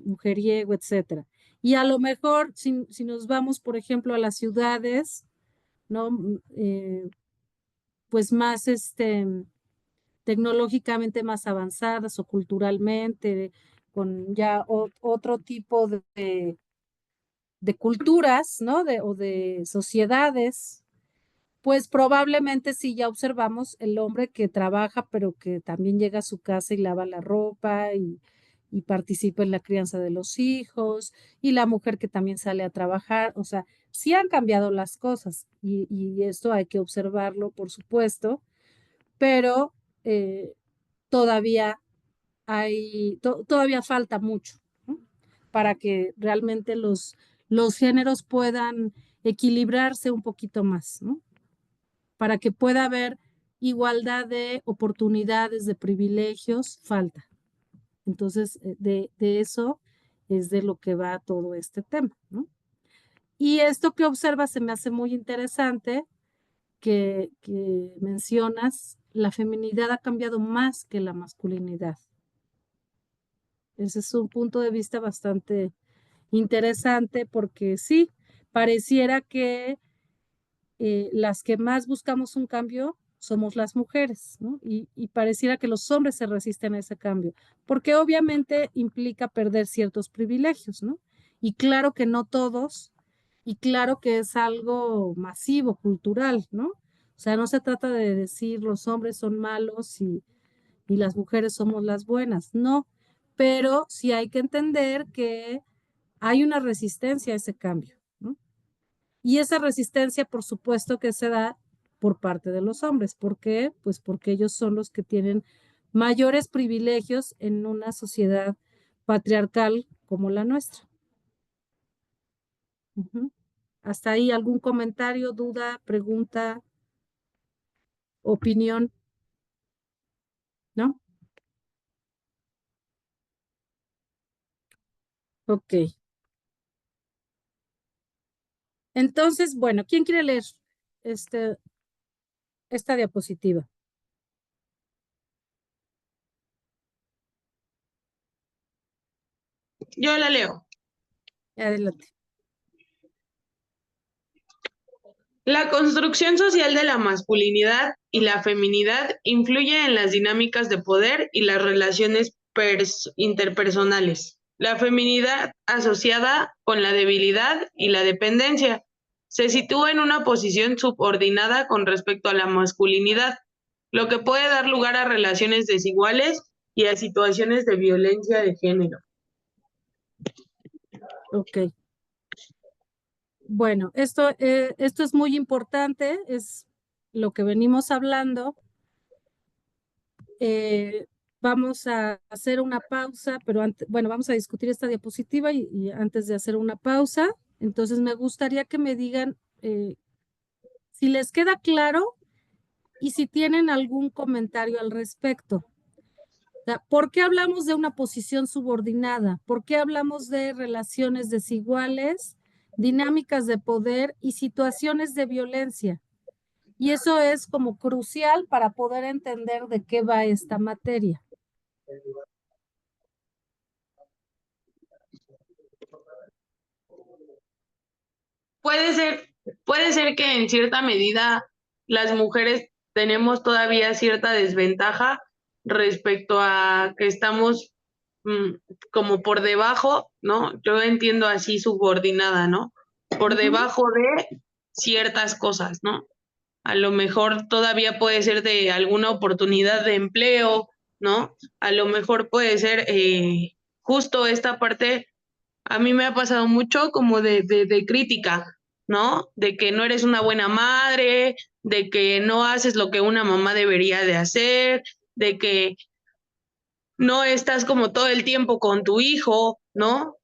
mujeriego, etcétera. Y a lo mejor, si nos vamos, por ejemplo, a las ciudades, ¿no? Pues más tecnológicamente más avanzadas o culturalmente, con ya otro tipo de culturas, ¿no? O de sociedades, pues probablemente sí ya observamos el hombre que trabaja, pero que también llega a su casa y lava la ropa y participa en la crianza de los hijos, y la mujer que también sale a trabajar. O sea, sí han cambiado las cosas y esto hay que observarlo, por supuesto, pero todavía todavía falta mucho, ¿no? Para que realmente los géneros puedan equilibrarse un poquito más, ¿no? Para que pueda haber igualdad de oportunidades, de privilegios, falta. Entonces, de eso es de lo que va todo este tema, ¿no? Y esto que observas se me hace muy interesante, que mencionas, la feminidad ha cambiado más que la masculinidad. Ese es un punto de vista bastante interesante porque sí, pareciera que las que más buscamos un cambio somos las mujeres, ¿no? Y pareciera que los hombres se resisten a ese cambio, porque obviamente implica perder ciertos privilegios, ¿no? Y claro que no todos, y claro que es algo masivo, cultural, ¿no? O sea, no se trata de decir los hombres son malos y las mujeres somos las buenas, no, pero sí hay que entender que hay una resistencia a ese cambio, ¿no? Y esa resistencia, por supuesto, que se da por parte de los hombres. ¿Por qué? Pues porque ellos son los que tienen mayores privilegios en una sociedad patriarcal como la nuestra. Ujú. ¿Hasta ahí algún comentario, duda, pregunta, opinión? ¿No? Ok. Entonces, bueno, ¿quién quiere leer esta diapositiva? Yo la leo. Adelante. La construcción social de la masculinidad y la feminidad influye en las dinámicas de poder y las relaciones interpersonales. La feminidad asociada con la debilidad y la dependencia se sitúa en una posición subordinada con respecto a la masculinidad, lo que puede dar lugar a relaciones desiguales y a situaciones de violencia de género. Ok. Bueno, esto es muy importante, es lo que venimos hablando. Vamos a hacer una pausa, pero antes, bueno, vamos a discutir esta diapositiva y antes de hacer una pausa, entonces me gustaría que me digan si les queda claro y si tienen algún comentario al respecto. O sea, ¿por qué hablamos de una posición subordinada? ¿Por qué hablamos de relaciones desiguales, dinámicas de poder y situaciones de violencia? Y eso es como crucial para poder entender de qué va esta materia. Puede ser que en cierta medida las mujeres tenemos todavía cierta desventaja respecto a que estamos como por debajo, ¿no? Yo entiendo así subordinada, ¿no? Por debajo de ciertas cosas, ¿no? A lo mejor todavía puede ser de alguna oportunidad de empleo, ¿no? A lo mejor puede ser justo esta parte, a mí me ha pasado mucho como de crítica, ¿no? De que no eres una buena madre, de que no haces lo que una mamá debería de hacer, de que no estás como todo el tiempo con tu hijo, ¿no?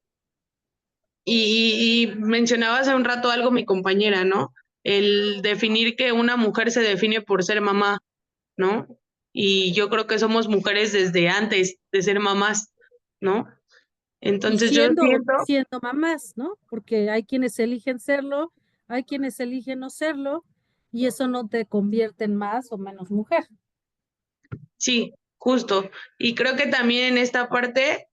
Y mencionaba hace un rato algo mi compañera, ¿no? El definir que una mujer se define por ser mamá, ¿no? Y yo creo que somos mujeres desde antes de ser mamás, ¿no? Y Entonces yo siento, siendo mamás, ¿no? Porque hay quienes eligen serlo, hay quienes eligen no serlo, y eso no te convierte en más o menos mujer. sí, justo. Y creo que también en esta parte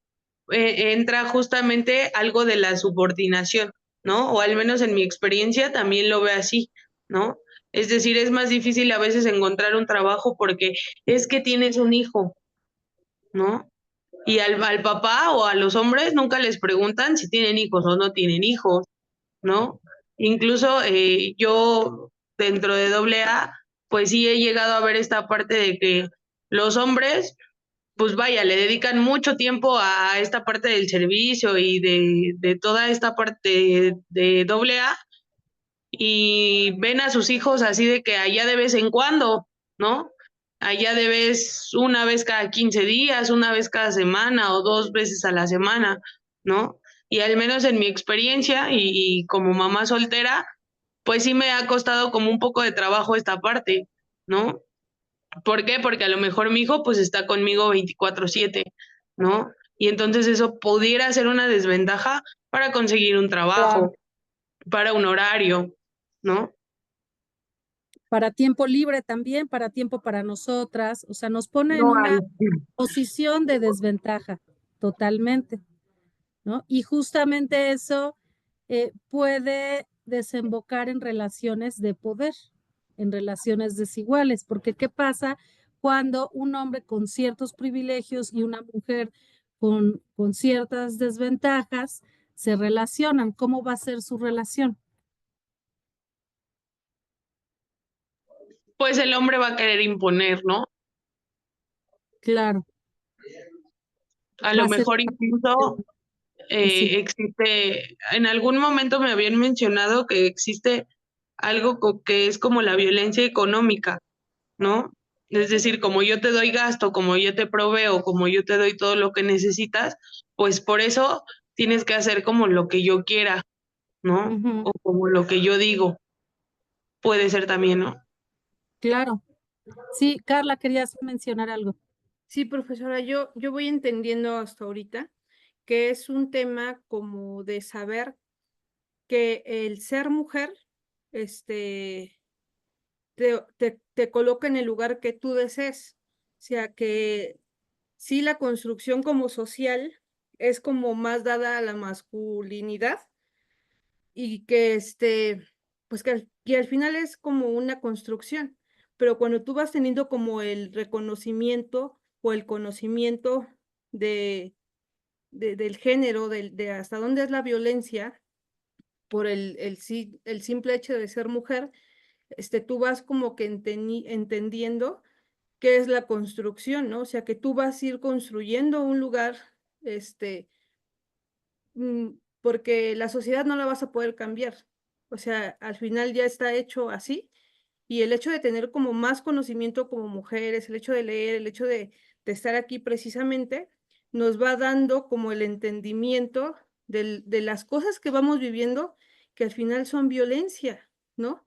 entra justamente algo de la subordinación, ¿no? O al menos en mi experiencia también lo veo así, ¿no? Es decir, es más difícil a veces encontrar un trabajo porque es que tienes un hijo, ¿no? Y al papá o a los hombres nunca les preguntan si tienen hijos o no tienen hijos, ¿no? Incluso yo dentro de AA, pues sí he llegado a ver esta parte de que los hombres, pues vaya, le dedican mucho tiempo a esta parte del servicio y de toda esta parte de AA y ven a sus hijos así de que allá de vez en cuando, ¿no? Allá de vez una vez cada 15 días, una vez cada semana o 2 veces a la semana, ¿no? Y al menos en mi experiencia y como mamá soltera, pues sí me ha costado como un poco de trabajo esta parte, ¿no? ¿Por qué? Porque a lo mejor mi hijo pues está conmigo 24/7, ¿no? Y entonces eso pudiera ser una desventaja para conseguir un trabajo, para un horario, ¿no? Para tiempo libre también, para tiempo para nosotras, o sea, nos pone en No hay. una posición de desventaja totalmente, ¿no? Y justamente eso puede desembocar en relaciones de poder, en relaciones desiguales, porque ¿qué pasa cuando un hombre con ciertos privilegios y una mujer con ciertas desventajas se relacionan? ¿Cómo va a ser su relación? Pues el hombre va a querer imponer, ¿no? Claro, A va lo a ser mejor incluso desigual. existe, en algún momento me habían mencionado que existe algo que es como la violencia económica, ¿no? Es decir, como yo te doy gasto, como yo te proveo, como yo te doy todo lo que necesitas, pues por eso tienes que hacer como lo que yo quiera, ¿no? Ujú, O como lo que yo digo, puede ser también, ¿no? claro. Sí, Carla, querías mencionar algo. Sí, profesora, yo voy entendiendo hasta ahorita que es un tema como de saber que el ser mujer, este, te coloca en el lugar que tú desees. O sea, que sí, la construcción como social es como más dada a la masculinidad y que pues que al final es como una construcción, pero cuando tú vas teniendo como el reconocimiento o el conocimiento de, del género, de hasta dónde es la violencia por el simple hecho de ser mujer, tú vas como que entendiendo qué es la construcción, ¿no? O sea, que tú vas a ir construyendo un lugar, porque la sociedad no la vas a poder cambiar. O sea, al final ya está hecho así. Y el hecho de tener como más conocimiento como mujeres, el hecho de leer, el hecho de estar aquí precisamente, nos va dando como el entendimiento de las cosas que vamos viviendo, que al final son violencia, ¿no?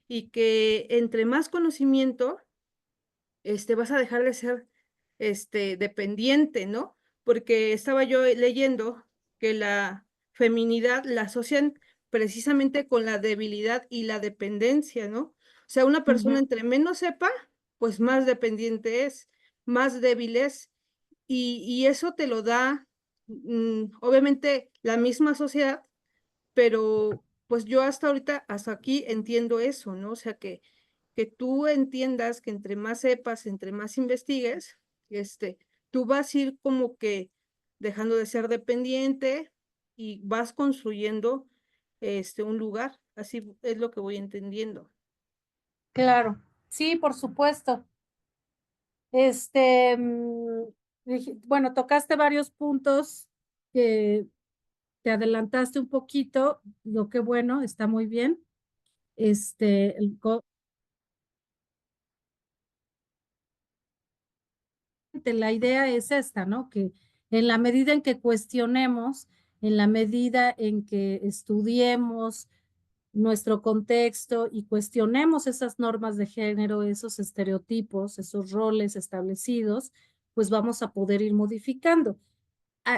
Y que entre más conocimiento, vas a dejar de ser, dependiente, ¿no? Porque estaba yo leyendo que la feminidad la asocian precisamente con la debilidad y la dependencia, ¿no? O sea, una persona Ujú, entre menos sepa, pues más dependiente es, más débil es, y eso te lo da, obviamente, la misma sociedad, pero pues yo hasta ahorita, hasta aquí entiendo eso, ¿no? O sea, que tú entiendas que entre más sepas, entre más investigues, tú vas a ir como que dejando de ser dependiente y vas construyendo un lugar. Así es lo que voy entendiendo. claro, sí, por supuesto. Este, bueno, tocaste varios puntos que te adelantaste un poquito, lo que bueno, está muy bien. Este, la idea es esta, ¿no? Que en la medida en que cuestionemos, en la medida en que estudiemos nuestro contexto y cuestionemos esas normas de género, esos estereotipos, esos roles establecidos, pues vamos a poder ir modificando.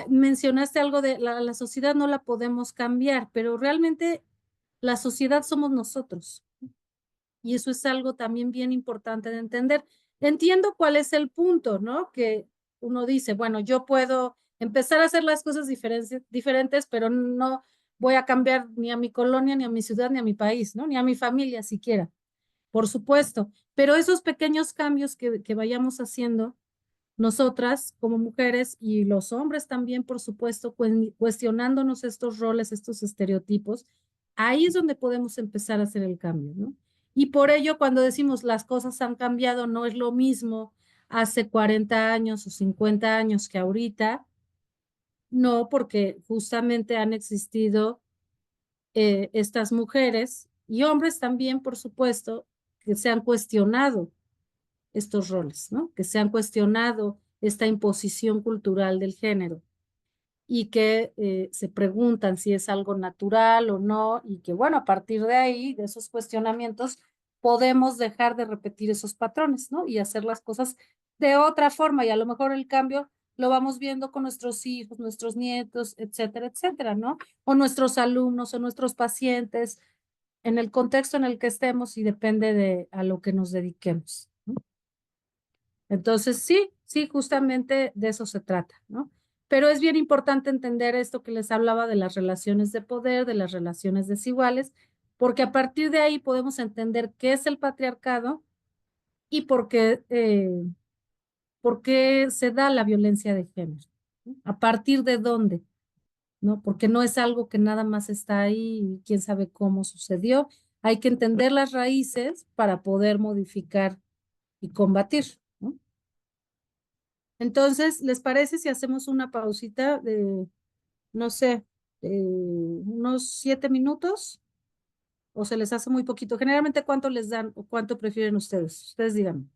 Mencionaste algo de la sociedad no la podemos cambiar, pero realmente la sociedad somos nosotros. Y eso es algo también bien importante de entender. Entiendo cuál es el punto, ¿no? Que uno dice, bueno, yo puedo empezar a hacer las cosas diferentes, pero no voy a cambiar ni a mi colonia, ni a mi ciudad, ni a mi país, ¿no? Ni a mi familia siquiera, por supuesto. Pero esos pequeños cambios que vayamos haciendo nosotras como mujeres y los hombres también, por supuesto, cuestionándonos estos roles, estos estereotipos, ahí es donde podemos empezar a hacer el cambio, ¿no? Y por ello, cuando decimos las cosas han cambiado, no es lo mismo hace 40 años o 50 años que ahorita, no, porque justamente han existido estas mujeres y hombres también, por supuesto, que se han cuestionado estos roles, ¿no? Que se han cuestionado esta imposición cultural del género. y que se preguntan si es algo natural o no, y que bueno, a partir de ahí, de esos cuestionamientos, podemos dejar de repetir esos patrones, ¿no? Y hacer las cosas de otra forma, y a lo mejor el cambio lo vamos viendo con nuestros hijos, nuestros nietos, etcétera, etcétera, ¿no? O nuestros alumnos o nuestros pacientes, en el contexto en el que estemos y depende de a lo que nos dediquemos, ¿no? Entonces, sí, justamente de eso se trata, ¿no? Pero es bien importante entender esto que les hablaba de las relaciones de poder, de las relaciones desiguales, porque a partir de ahí podemos entender qué es el patriarcado y por qué se da la violencia de género, ¿no? A partir de dónde, ¿no? Porque no es algo que nada más está ahí y quién sabe cómo sucedió. Hay que entender las raíces para poder modificar y combatir, ¿no? Entonces, ¿les parece si hacemos una pausita de, no sé, unos 7 minutos? ¿O se les hace muy poquito? Generalmente, ¿cuánto les dan o cuánto prefieren ustedes? Ustedes díganme.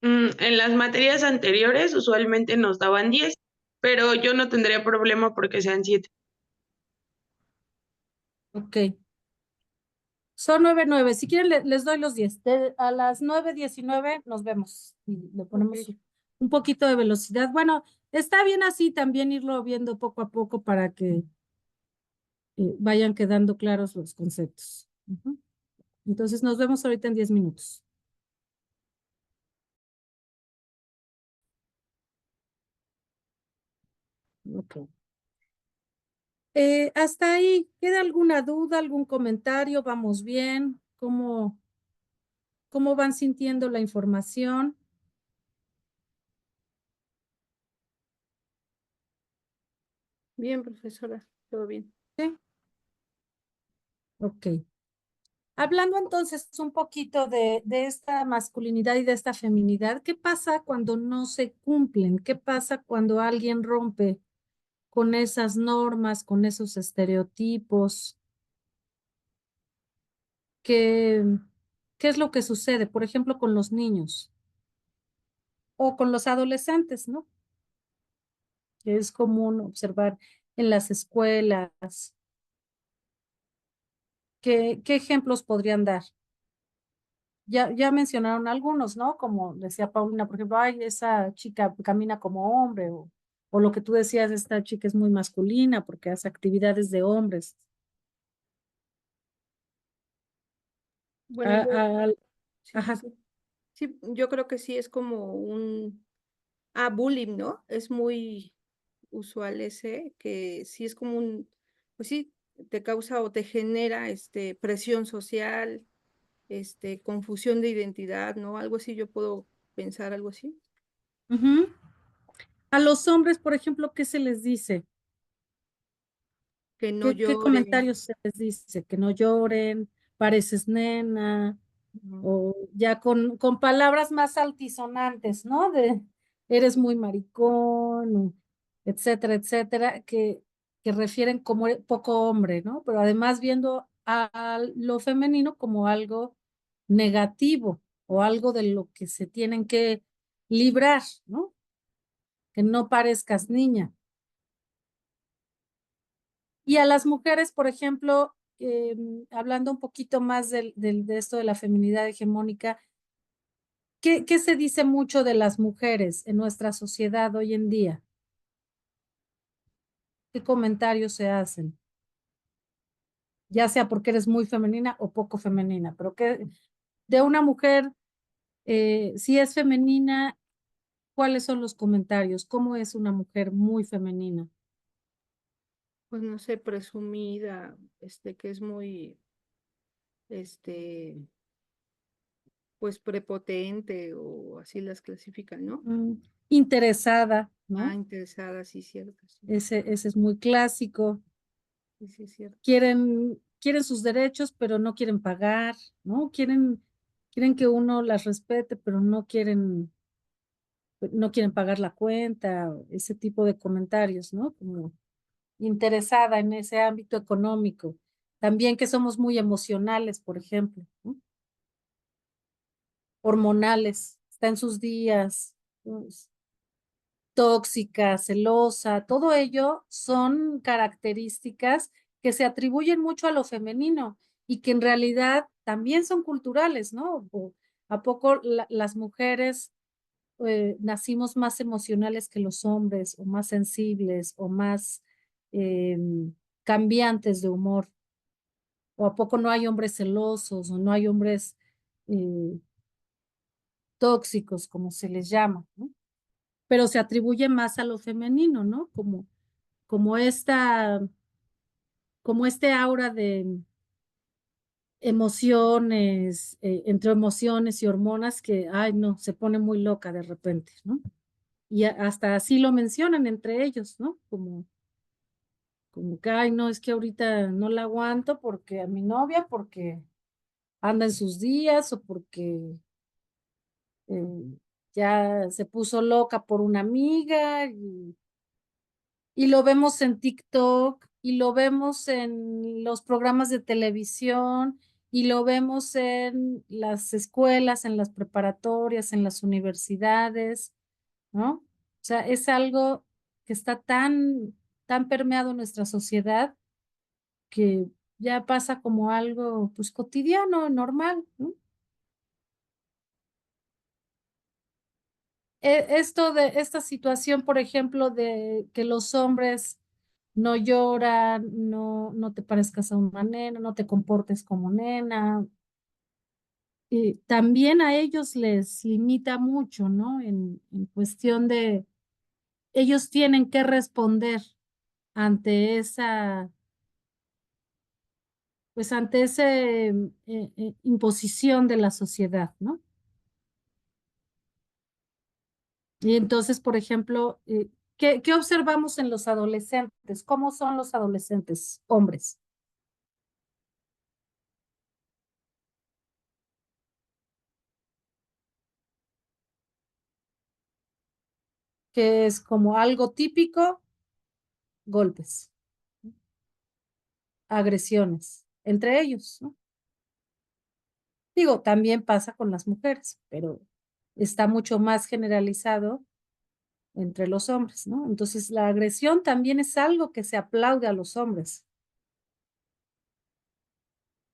En las materias anteriores usualmente nos daban 10, pero yo no tendría problema porque sean 7. Ok. Son 9:09. Si quieren, les doy los 10. A las 9:19 nos vemos. Y le ponemos Ok. un poquito de velocidad. Bueno, está bien así también irlo viendo poco a poco para que vayan quedando claros los conceptos. Ujú. Entonces nos vemos ahorita en 10 minutos. Ok. Hasta ahí, ¿queda alguna duda, algún comentario? ¿Vamos bien? ¿Cómo van sintiendo la información? Bien, profesora, todo bien. ¿Sí? Ok. Hablando entonces un poquito de esta masculinidad y de esta feminidad, ¿qué pasa cuando no se cumplen? ¿Qué pasa cuando alguien rompe con esas normas, con esos estereotipos? ¿Qué, qué es lo que sucede, por ejemplo, con los niños o con los adolescentes, ¿no? Que es común observar en las escuelas. ¿Qué ejemplos podrían dar? Ya mencionaron algunos, ¿no? Como decía Paulina, por ejemplo, ay, esa chica camina como hombre, o lo que tú decías, esta chica es muy masculina porque hace actividades de hombres. Bueno, Ah, ah, sí, sí, ajá. sí. Sí, yo creo que sí es como bullying, ¿no? Es muy usual ese, que sí es como pues sí, te causa o te genera presión social, confusión de identidad, ¿no? Algo así, yo puedo pensar algo así. Ujú. A los hombres, por ejemplo, ¿qué se les dice? Que no ¿Qué lloren. comentarios se les dice? Que no lloren, pareces nena, Ujú. o ya con palabras más altisonantes, ¿no? De eres muy maricón, etcétera, etcétera, que refieren como poco hombre, ¿no? Pero además viendo a lo femenino como algo negativo o algo de lo que se tienen que librar, ¿no? Que no parezcas niña. Y a las mujeres, por ejemplo, hablando un poquito más de esto de la feminidad hegemónica, ¿qué se dice mucho de las mujeres en nuestra sociedad hoy en día? ¿Qué comentarios se hacen? Ya sea porque eres muy femenina o poco femenina, pero que de una mujer, si es femenina, ¿cuáles son los comentarios? ¿Cómo es una mujer muy femenina? Pues no sé, presumida, que es muy, este, pues prepotente o así las clasifican, ¿no? Interesada, ¿no? Interesada, sí, cierto, sí, Ese es muy clásico. sí, sí, cierto. Quieren sus derechos, pero no quieren pagar, ¿no? Quieren que uno las respete, pero no quieren pagar la cuenta, ese tipo de comentarios, ¿no? Como interesada en ese ámbito económico. También que somos muy emocionales, por ejemplo, ¿no? Hormonales, está en sus días, pues, tóxica, celosa, todo ello son características que se atribuyen mucho a lo femenino y que en realidad también son culturales, ¿no? ¿A poco las mujeres nacimos más emocionales que los hombres, o más sensibles, o más cambiantes de humor? ¿O a poco no hay hombres celosos, o no hay hombres tóxicos, como se les llama, ¿no? Pero se atribuye más a lo femenino, ¿no? Como como este aura de emociones, entre emociones y hormonas que, ay, no, se pone muy loca de repente, ¿no? Y hasta así lo mencionan entre ellos, ¿no? Como que, ay, no, es que ahorita no la aguanto porque a mi novia, porque anda en sus días o porque ya se puso loca por una amiga y lo vemos en TikTok y lo vemos en los programas de televisión y lo vemos en las escuelas, en las preparatorias, en las universidades, ¿no? O sea, es algo que está tan permeado en nuestra sociedad que ya pasa como algo, pues, cotidiano, normal, ¿no? Esto de esta situación, por ejemplo, de que los hombres no lloran, no te parezcas a una nena, no te comportes como nena, también a ellos les limita mucho, ¿no? En cuestión de, ellos tienen que responder ante pues ante esa imposición de la sociedad, ¿no? Y entonces, por ejemplo, ¿qué observamos en los adolescentes? ¿Cómo son los adolescentes, hombres? Que es como algo típico, golpes, agresiones, entre ellos, ¿no? Digo, también pasa con las mujeres, pero está mucho más generalizado entre los hombres, ¿no? Entonces, la agresión también es algo que se aplaude a los hombres.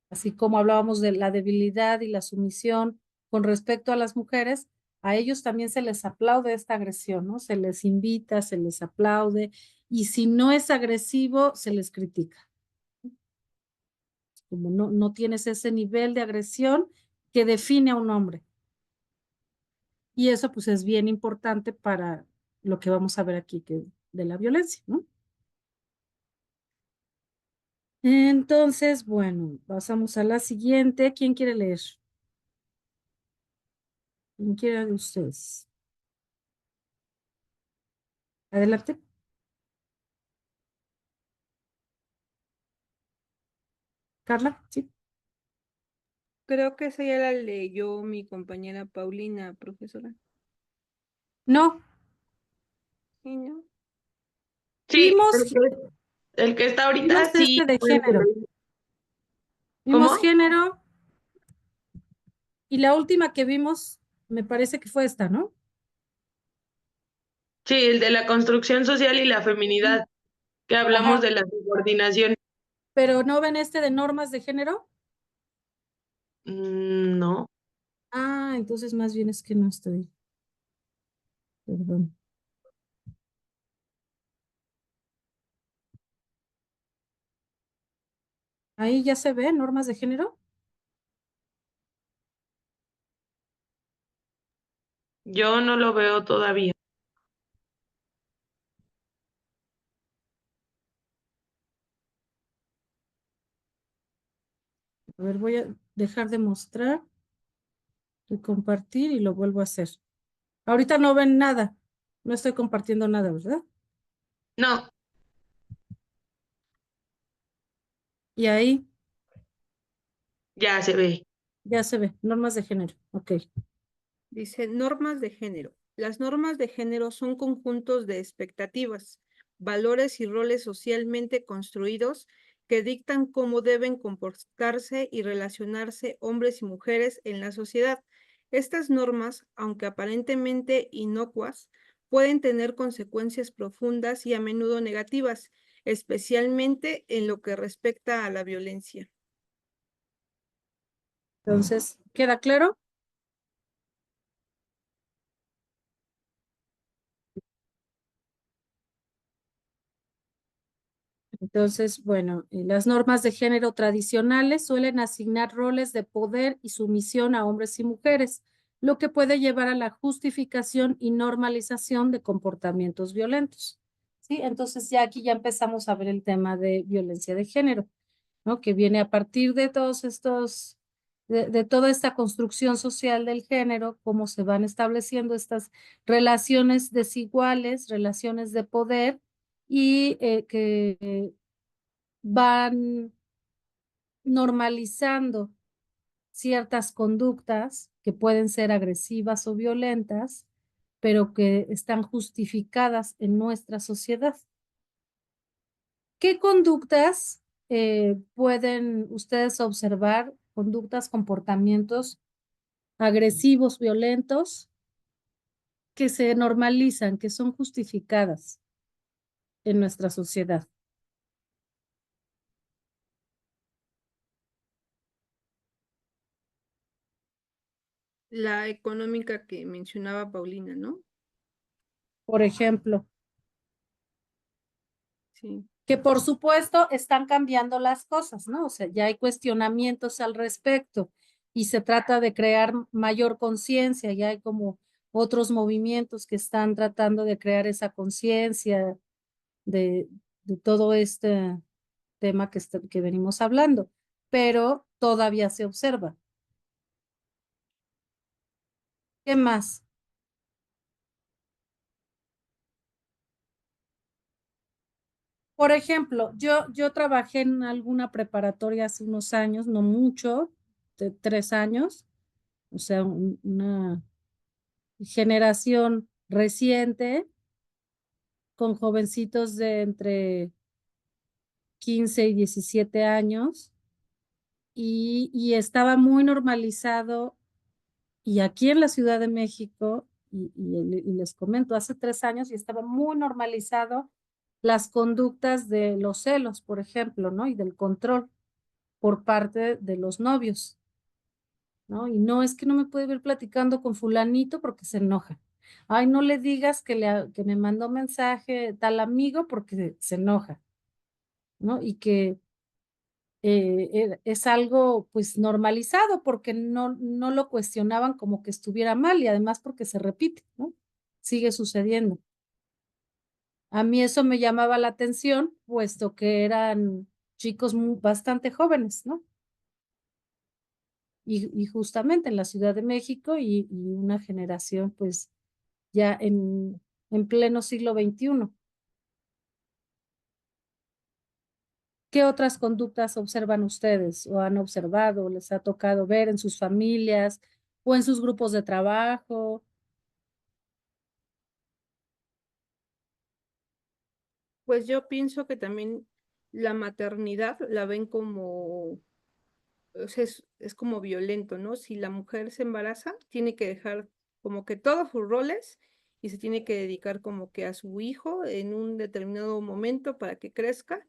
Así como hablábamos de la debilidad y la sumisión con respecto a las mujeres, a ellos también se les aplaude esta agresión, ¿no? Se les invita, se les aplaude, y si no es agresivo, se les critica. Como no tienes ese nivel de agresión que define a un hombre. Y eso pues es bien importante para lo que vamos a ver aquí, que de la violencia, ¿no? Entonces, bueno, pasamos a la siguiente. ¿Quién quiere leer? ¿Quién quiere de ustedes? Adelante. Carla, ¿sí? Creo que esa ya la leyó mi compañera Paulina, profesora. No, ¿Sí, no? Sí, vimos, el que está vimos ahorita sí. este de género. Vimos ¿Cómo? género y la última que vimos me parece que fue esta, ¿no? Sí, el de la construcción social y la feminidad, que hablamos Ajá. de la subordinación. Pero ¿no ven este de normas de género? No. Ah, entonces más bien es que no estoy. Perdón. Ahí ya se ve, normas de género. Yo no lo veo todavía. A ver, voy a dejar de mostrar, de compartir y lo vuelvo a hacer. Ahorita no ven nada. No estoy compartiendo nada, ¿verdad? No, Y ahí ya se ve. ya se ve, normas de género. Ok. Dice normas de género. Las normas de género son conjuntos de expectativas, valores y roles socialmente construidos que dictan cómo deben comportarse y relacionarse hombres y mujeres en la sociedad. Estas normas, aunque aparentemente inocuas, pueden tener consecuencias profundas y a menudo negativas, especialmente en lo que respecta a la violencia. Entonces, ¿queda claro? Entonces, bueno, las normas de género tradicionales suelen asignar roles de poder y sumisión a hombres y mujeres, lo que puede llevar a la justificación y normalización de comportamientos violentos. ¿Sí? Entonces ya aquí ya empezamos a ver el tema de violencia de género, ¿no? Que viene a partir de todos estos, de toda esta construcción social del género, cómo se van estableciendo estas relaciones desiguales, relaciones de poder y que van normalizando ciertas conductas que pueden ser agresivas o violentas, pero que están justificadas en nuestra sociedad. ¿Qué conductas pueden ustedes observar? Conductas, comportamientos agresivos, violentos, que se normalizan, que son justificadas en nuestra sociedad. La económica que mencionaba Paulina, ¿no? Por ejemplo, Sí. que por supuesto están cambiando las cosas, ¿no? O sea, ya hay cuestionamientos al respecto y se trata de crear mayor conciencia, ya hay como otros movimientos que están tratando de crear esa conciencia de todo este tema que venimos hablando, pero todavía se observa. ¿Qué más? Por ejemplo, yo trabajé en alguna preparatoria hace unos años, no mucho, de 3 años, o sea, una generación reciente con jovencitos de entre 15 y 17 años y estaba muy normalizado y aquí en la Ciudad de México, y les comento, hace 3 años y estaba muy normalizado las conductas de los celos, por ejemplo, ¿no? Y del control por parte de los novios, ¿no? Y no es que no me puede ver platicando con fulanito porque se enoja. Ay, no le digas que me mandó mensaje tal amigo porque se enoja, ¿no? Y que es algo pues normalizado porque no lo cuestionaban como que estuviera mal y además porque se repite, ¿no? Sigue sucediendo. A mí eso me llamaba la atención, puesto que eran chicos bastante jóvenes, ¿no? Y justamente en la Ciudad de México y una generación pues ya en pleno siglo XXI. ¿Qué otras conductas observan ustedes o han observado o les ha tocado ver en sus familias o en sus grupos de trabajo? Pues yo pienso que también la maternidad la ven como, o sea, es como violento, ¿no? Si la mujer se embaraza, tiene que dejar como que todos sus roles y se tiene que dedicar como que a su hijo en un determinado momento para que crezca,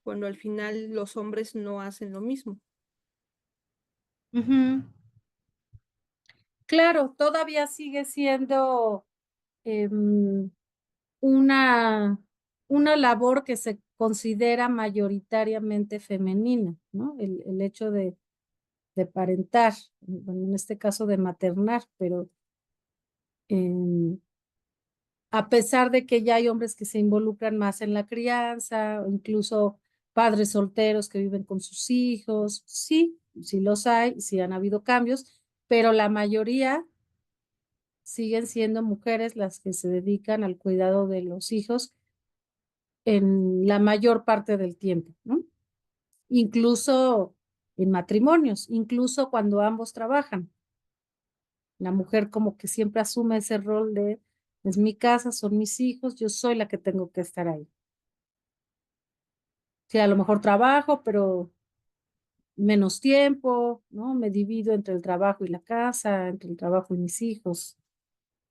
cuando al final los hombres no hacen lo mismo. Ujú. Claro, todavía sigue siendo em, una, una labor que se considera mayoritariamente femenina, ¿no? El hecho de parentar, bueno, en este caso de maternar, pero em, a pesar de que ya hay hombres que se involucran más en la crianza, o incluso padres solteros que viven con sus hijos, sí, sí los hay, sí han habido cambios, pero la mayoría siguen siendo mujeres las que se dedican al cuidado de los hijos en la mayor parte del tiempo, ¿no? Incluso en matrimonios, incluso cuando ambos trabajan. La mujer como que siempre asume ese rol de, es mi casa, son mis hijos, yo soy la que tengo que estar ahí. Sí, a lo mejor trabajo, pero menos tiempo, ¿no? Me divido entre el trabajo y la casa, entre el trabajo y mis hijos.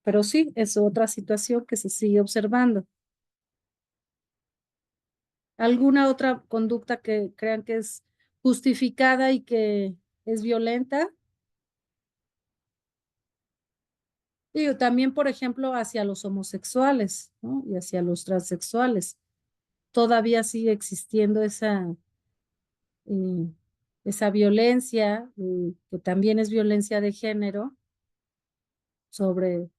Pero sí, es otra situación que se sigue observando. ¿Alguna otra conducta que crean que es justificada y que es violenta? Digo, también, por ejemplo, hacia los homosexuales, ¿no? Y hacia los transexuales. Todavía sigue existiendo eh, esa violencia, que también es violencia de género, sobre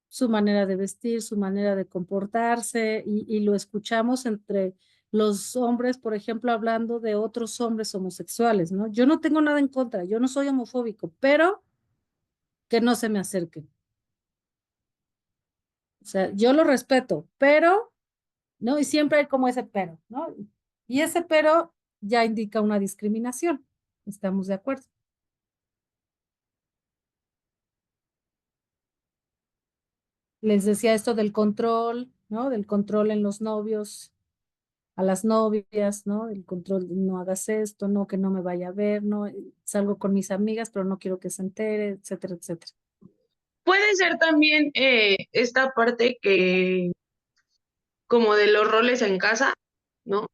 su manera de vestir, su manera de comportarse, y lo escuchamos entre los hombres, por ejemplo, hablando de otros hombres homosexuales, ¿no? Yo no tengo nada en contra, yo no soy homofóbico, pero que no se me acerquen. O sea, yo lo respeto, pero, ¿no? Y siempre hay como ese pero, ¿no? Y ese pero ya indica una discriminación. ¿Estamos de acuerdo? Les decía esto del control, ¿no? Del control en los novios, a las novias, ¿no? El control de no hagas esto, no, que no me vaya a ver, no, salgo con mis amigas, pero no quiero que se entere, etcétera, etcétera. Puede ser también esta parte que, como de los roles en casa, ¿no?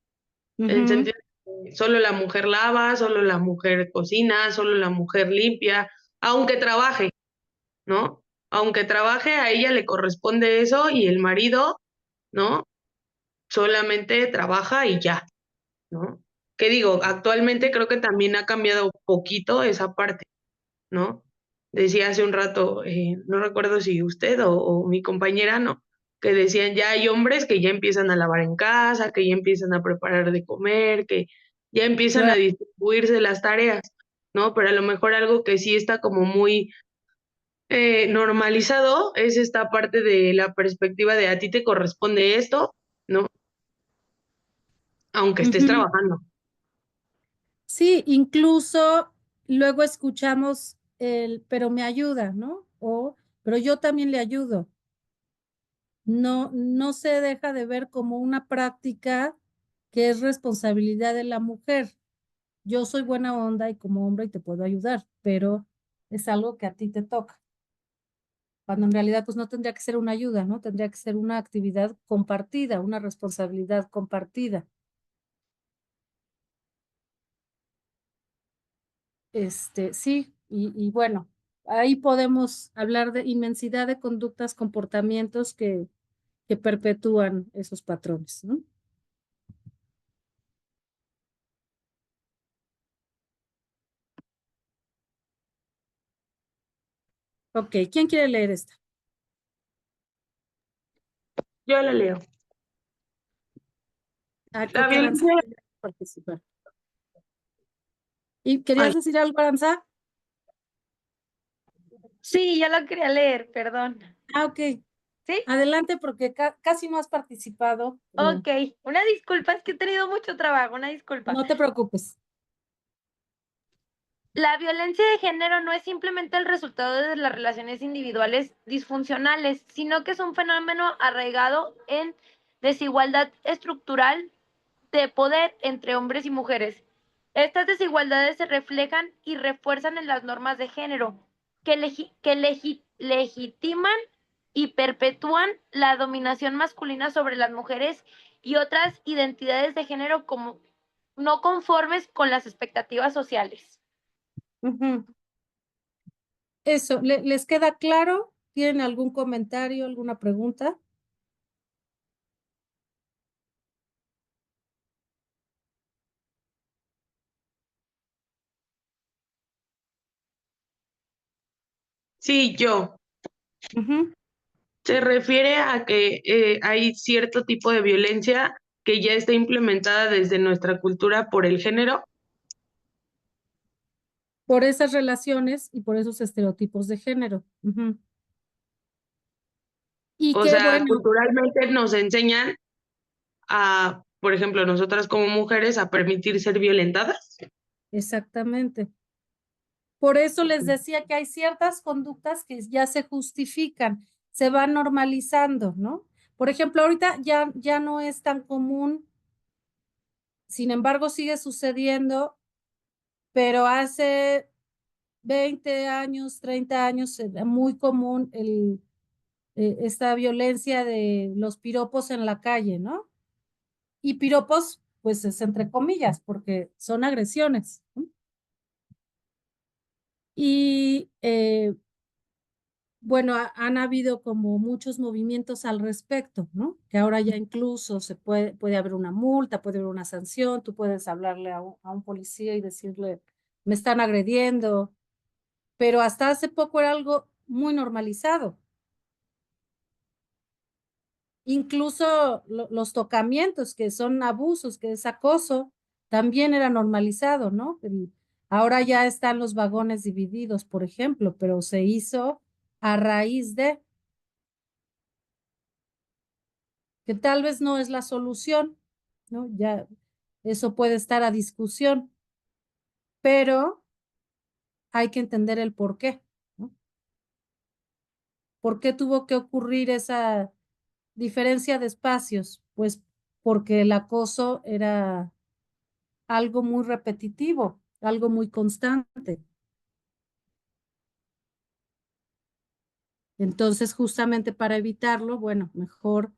En Ujú. sentido de que solo la mujer lava, solo la mujer cocina, solo la mujer limpia, aunque trabaje, ¿no? Aunque trabaje, a ella le corresponde eso y el marido, ¿no? Solamente trabaja y ya, ¿no? Que digo, actualmente creo que también ha cambiado poquito esa parte, ¿no? Decía hace un rato, no recuerdo si usted o mi compañera, ¿no? Que decían ya hay hombres que ya empiezan a lavar en casa, que ya empiezan a preparar de comer, que ya empiezan a Claro. distribuirse las tareas, ¿no? Pero a lo mejor algo que sí está como muy normalizado es esta parte de la perspectiva de a ti te corresponde esto, ¿no? Aunque estés Ujú. trabajando. Sí, incluso luego escuchamos pero me ayuda, ¿no? O, pero yo también le ayudo. No, no se deja de ver como una práctica que es responsabilidad de la mujer. Yo soy buena onda y como hombre y te puedo ayudar, pero es algo que a ti te toca. Cuando en realidad pues no tendría que ser una ayuda, ¿no? Tendría que ser una actividad compartida, una responsabilidad compartida. Sí, y bueno, ahí podemos hablar de inmensidad de conductas, comportamientos que perpetúan esos patrones, ¿no? Ok, ¿quién quiere leer esta? Yo la leo. Ah, La creo que Aranza violencia, quería participar. ¿Y ay, querías decir algo, Aranza? Sí, yo lo quería leer, perdón. Ah, ok. ¿Sí? Adelante, porque casi no has participado. Ok, una disculpa, es que he tenido mucho trabajo, una disculpa. No te preocupes. La violencia de género no es simplemente el resultado de las relaciones individuales disfuncionales, sino que es un fenómeno arraigado en desigualdad estructural de poder entre hombres y mujeres. Estas desigualdades se reflejan y refuerzan en las normas de género, que legitiman y perpetúan la dominación masculina sobre las mujeres y otras identidades de género como no conformes con las expectativas sociales. Ujú. Eso, ¿les queda claro? ¿Tienen algún comentario, alguna pregunta? sí, yo. Ujú. Se refiere a que hay cierto tipo de violencia que ya está implementada desde nuestra cultura por el género. Por esas relaciones y por esos estereotipos de género. Ujú. Y O qué sea, bueno, culturalmente nos enseñan a, por ejemplo, nosotras como mujeres, a permitir ser violentadas. exactamente. Por eso les decía que hay ciertas conductas que ya se justifican, se van normalizando, ¿no? Por ejemplo, ahorita ya no es tan común, sin embargo sigue sucediendo, pero hace 20 años, 30 años era muy común esta violencia de los piropos en la calle, ¿no? Y piropos, pues es entre comillas, porque son agresiones, ¿no? Y bueno, han habido como muchos movimientos al respecto, ¿no? Que ahora ya incluso puede haber una multa, puede haber una sanción, tú puedes hablarle a un policía y decirle, me están agrediendo, pero hasta hace poco era algo muy normalizado. Incluso los tocamientos, que son abusos, que es acoso, también era normalizado, ¿no? Ahora ya están los vagones divididos, por ejemplo, pero se hizo a raíz de que tal vez no es la solución, ¿no? Ya eso puede estar a discusión, pero hay que entender el por qué, ¿no? ¿Por qué tuvo que ocurrir esa diferencia de espacios? Pues porque el acoso era algo muy repetitivo, algo muy constante. Entonces, justamente para evitarlo, bueno, mejor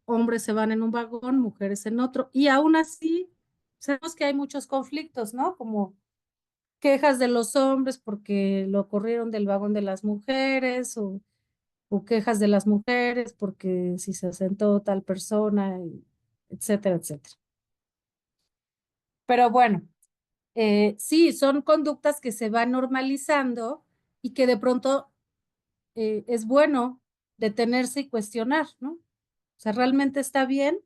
hombres se van en un vagón, mujeres en otro, y aún así, sabemos que hay muchos conflictos, ¿no? Como quejas de los hombres porque lo corrieron del vagón de las mujeres, o quejas de las mujeres porque si se sentó tal persona, etcétera, etcétera. Pero bueno, sí, son conductas que se van normalizando y que de pronto es bueno detenerse y cuestionar, ¿no? O sea, realmente está bien.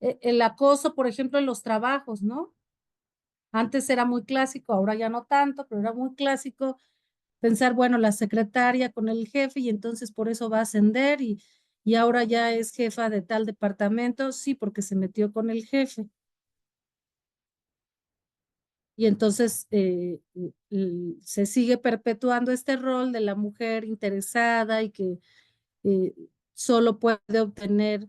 El acoso, por ejemplo, en los trabajos, ¿no? Antes era muy clásico, ahora ya no tanto, pero era muy clásico pensar, bueno, la secretaria con el jefe y entonces por eso va a ascender y ahora ya es jefa de tal departamento, sí, porque se metió con el jefe. Y entonces se sigue perpetuando este rol de la mujer interesada y que eh, solo puede obtener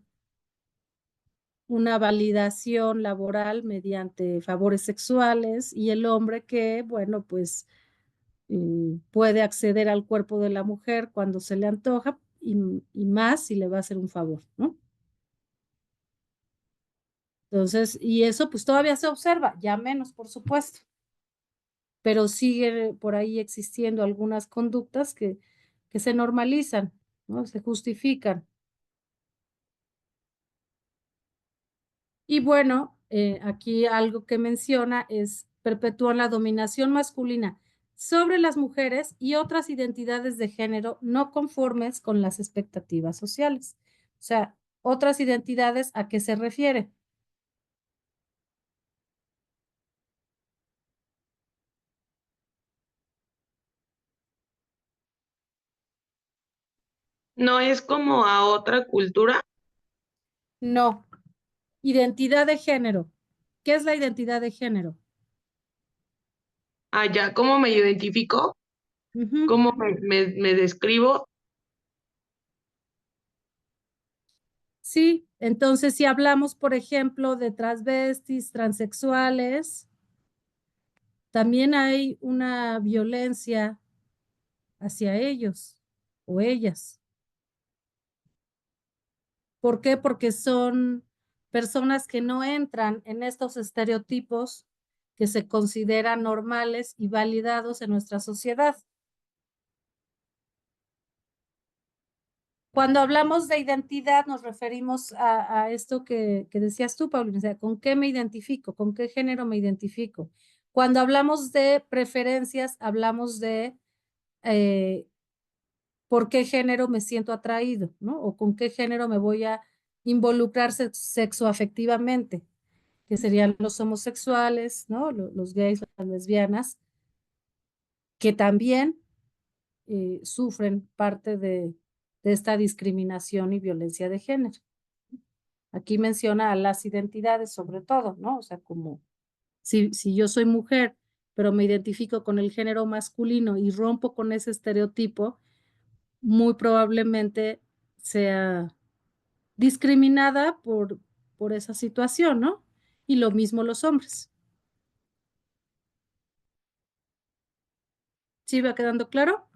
una validación laboral mediante favores sexuales y el hombre que, bueno, pues puede acceder al cuerpo de la mujer cuando se le antoja y más si le va a hacer un favor, ¿no? Entonces, y eso pues todavía se observa, ya menos, por supuesto, pero sigue por ahí existiendo algunas conductas que se normalizan, ¿no? Se justifican. Y bueno, aquí algo que menciona es perpetuar la dominación masculina sobre las mujeres y otras identidades de género no conformes con las expectativas sociales. O sea, otras identidades, ¿a qué se refiere? No es como a otra cultura. No. Identidad de género. ¿Qué es la identidad de género? Allá, ¿cómo me identifico? Ujú. ¿Cómo me describo? Sí, entonces si hablamos, por ejemplo, de transvestis, transexuales, también hay una violencia hacia ellos o ellas. ¿Por qué? Porque son personas que no entran en estos estereotipos que se consideran normales y validados en nuestra sociedad. Cuando hablamos de identidad nos referimos a esto que decías tú, Paulina, o sea, ¿con qué me identifico? ¿Con qué género me identifico? Cuando hablamos de preferencias, hablamos de por qué género me siento atraído, ¿no? O con qué género me voy a involucrar sexoafectivamente, que serían los homosexuales, ¿no? Los gays, las lesbianas, que también sufren parte de esta discriminación y violencia de género. Aquí menciona a las identidades sobre todo, ¿no? O sea, como si yo soy mujer, pero me identifico con el género masculino y rompo con ese estereotipo, muy probablemente sea discriminada por esa situación, ¿no? Y lo mismo los hombres. ¿Sí va quedando claro?